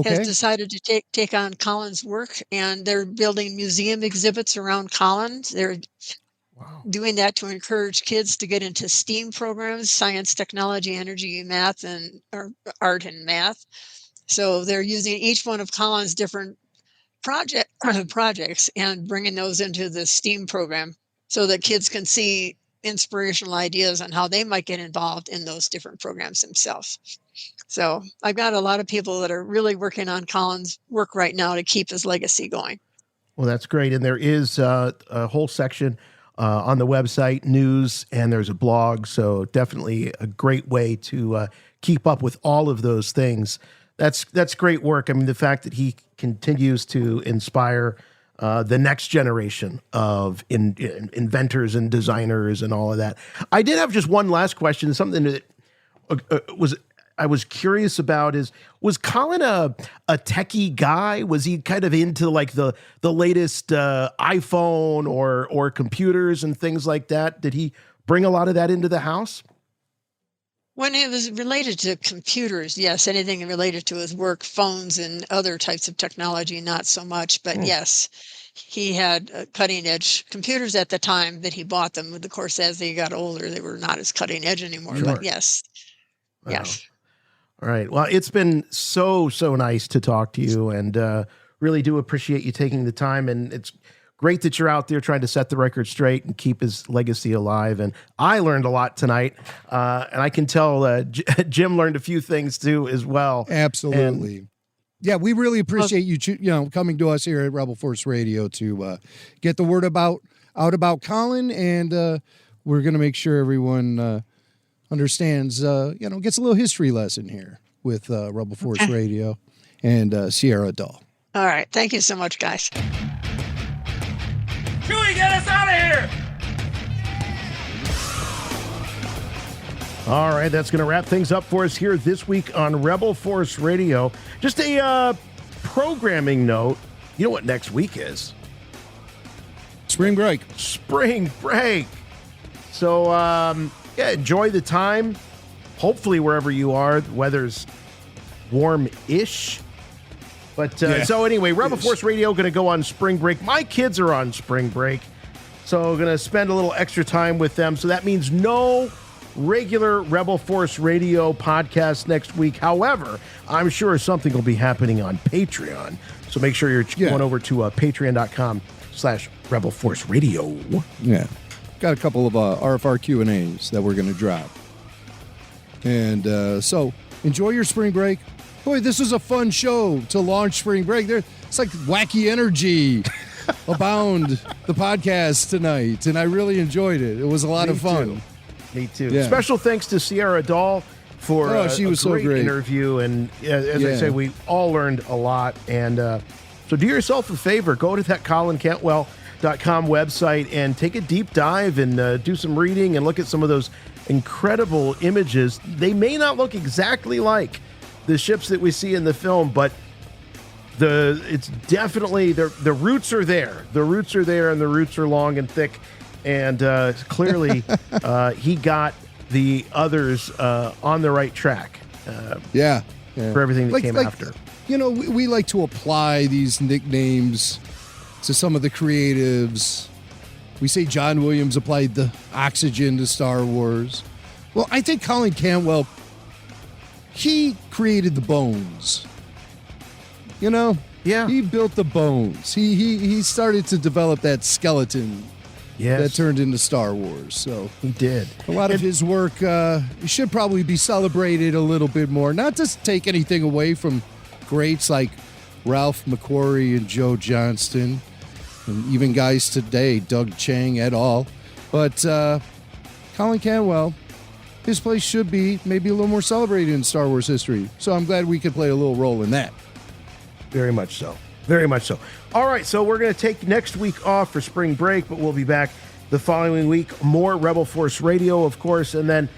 has decided to take on Colin's work, and they're building museum exhibits around Colin. They're doing that to encourage kids to get into STEAM programs, science, technology, energy, math, or art and math. So they're using each one of Colin's different projects and bringing those into the STEAM program so that kids can see inspirational ideas on how they might get involved in those different programs themselves. So I've got a lot of people that are really working on Colin's work right now to keep his legacy going. Well, that's great. And there is a whole section on the website, news, and there's a blog. So definitely a great way to keep up with all of those things. That's great work. I mean, the fact that he continues to inspire the next generation of inventors and designers and all of that. I did have just one last question, something that I was curious about was Colin a techie guy? Was he kind of into like the latest iPhone or computers and things like that? Did he bring a lot of that into the house? When it was related to computers, yes, anything related to his work, phones and other types of technology, not so much. But yes, he had cutting edge computers at the time that he bought them. Of course, as they got older, they were not as cutting edge anymore. Sure. But yes, yes. All right. Well, it's been so nice to talk to you, and really do appreciate you taking the time. And it's great that you're out there trying to set the record straight and keep his legacy alive. And I learned a lot tonight, and I can tell Jim learned a few things too as well. Absolutely. Yeah, we really appreciate you coming to us here at Rebel Force Radio to get the word out about Colin, and we're going to make sure everyone understands, gets a little history lesson here with Rebel Force Radio and Sierra Dall. All right. Thank you so much, guys. Chewie, get us out of here! All right, that's going to wrap things up for us here this week on Rebel Force Radio. Just a programming note. You know what next week is? Spring break. Spring break. So, enjoy the time. Hopefully, wherever you are, the weather's warm-ish. But so anyway, Rebel Force Radio going to go on spring break. My kids are on spring break, so going to spend a little extra time with them. So that means no regular Rebel Force Radio podcast next week. However, I'm sure something will be happening on Patreon. So make sure you're going over to patreon.com/Rebel Force Radio. Yeah. Got a couple of RFR Q&As that we're going to drop. And so enjoy your spring break. Boy, this was a fun show to launch spring break. It's like wacky energy abound the podcast tonight, and I really enjoyed it. It was a lot of fun. Me too. Yeah. Special thanks to Sierra Dall for she was so great interview, and as I say, we all learned a lot. And so do yourself a favor, go to that ColinCantwell.com website and take a deep dive and do some reading and look at some of those incredible images. They may not look exactly like the ships that we see in the film, but it's definitely the roots are there. The roots are there, and the roots are long and thick. And clearly, he got the others on the right track. For everything that came after. You know, we like to apply these nicknames to some of the creatives. We say John Williams applied the oxygen to Star Wars. Well, I think Colin Cantwell, he created the bones. You know? Yeah. He built the bones. He started to develop that skeleton that turned into Star Wars. So he did. A lot of his work should probably be celebrated a little bit more. Not to take anything away from greats like Ralph McQuarrie and Joe Johnston, and even guys today, Doug Chang et al. But Colin Cantwell, his place should be maybe a little more celebrated in Star Wars history. So I'm glad we could play a little role in that. Very much so. Very much so. All right, so we're going to take next week off for spring break, but we'll be back the following week. More Rebel Force Radio, of course, and then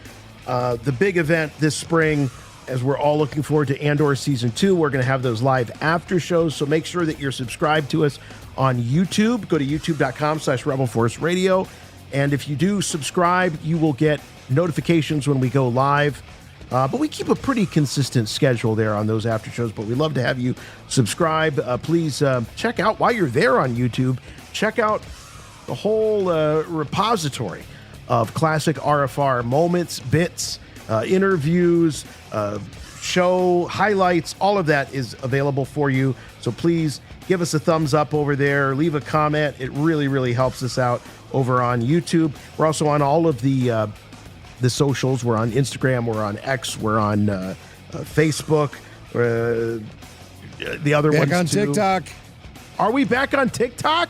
the big event this spring, as we're all looking forward to Andor Season 2. We're going to have those live after shows, so make sure that you're subscribed to us on YouTube. Go to youtube.com/Rebel Force Radio, and if you do subscribe, you will get notifications when we go live. But we keep a pretty consistent schedule there on those after shows, but we'd love to have you subscribe. Please check out, while you're there on YouTube, check out the whole repository of classic RFR moments, bits, interviews, show highlights. All of that is available for you. So please give us a thumbs up over there. Leave a comment. It really, really helps us out over on YouTube. We're also on all of the socials. We're on Instagram, we're on X, we're on Facebook, the other ones back on too. TikTok. Are we back on TikTok?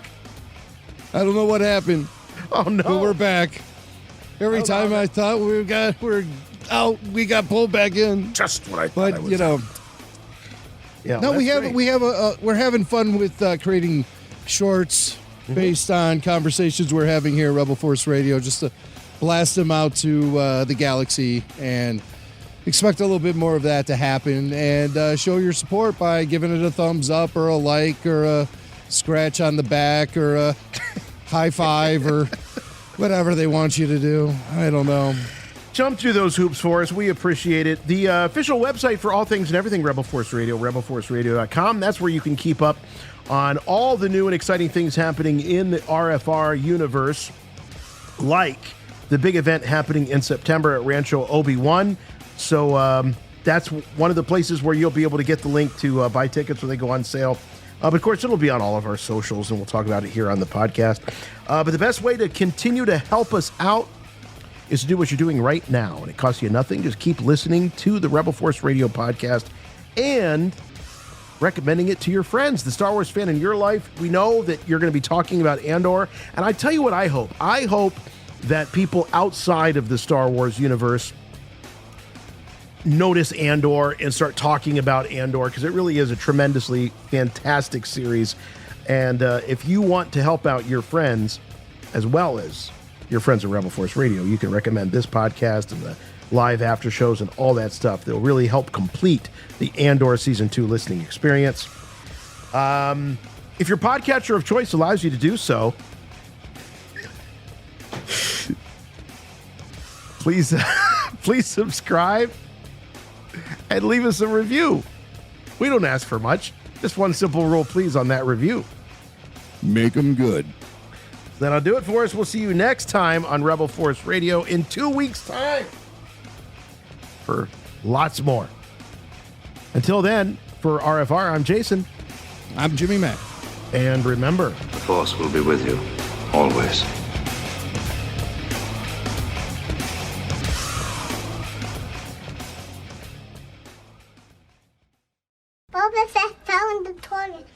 I don't know what happened. Oh no, but we're back. Every time I thought we're out, we got pulled back in. Just what I thought. But you know, no, we're having fun with creating shorts based on conversations we're having here at Rebel Force Radio, just to blast them out to the galaxy, and expect a little bit more of that to happen. And show your support by giving it a thumbs up or a like or a scratch on the back or a high five or whatever they want you to do. I don't know. Jump through those hoops for us. We appreciate it. The official website for all things and everything Rebel Force Radio, rebelforceradio.com. That's where you can keep up on all the new and exciting things happening in the RFR universe, like the big event happening in September at Rancho Obi-Wan. So that's one of the places where you'll be able to get the link to buy tickets when they go on sale But of course, it'll be on all of our socials, and we'll talk about it here on the podcast. But the best way to continue to help us out is to do what you're doing right now, and it costs you nothing. Just keep listening to the Rebel Force Radio podcast and recommending it to your friends. The Star Wars fan in your life, we know that you're going to be talking about Andor, and I tell you what I hope. I hope that people outside of the Star Wars universe notice Andor and start talking about Andor, because it really is a tremendously fantastic series. And if you want to help out your friends as well as your friends at Rebel Force Radio, you can recommend this podcast and the live after shows and all that stuff that will really help complete the Andor Season 2 listening experience. If your podcatcher of choice allows you to do so, please subscribe and leave us a review. We don't ask for much. Just one simple rule, please, on that review. Make them good. That'll do it for us. We'll see you next time on Rebel Force Radio in 2 weeks' time for lots more. Until then, for RFR, I'm Jason. I'm Jimmy Mack. And remember, The Force will be with you, always. Boba Fett found the toilet.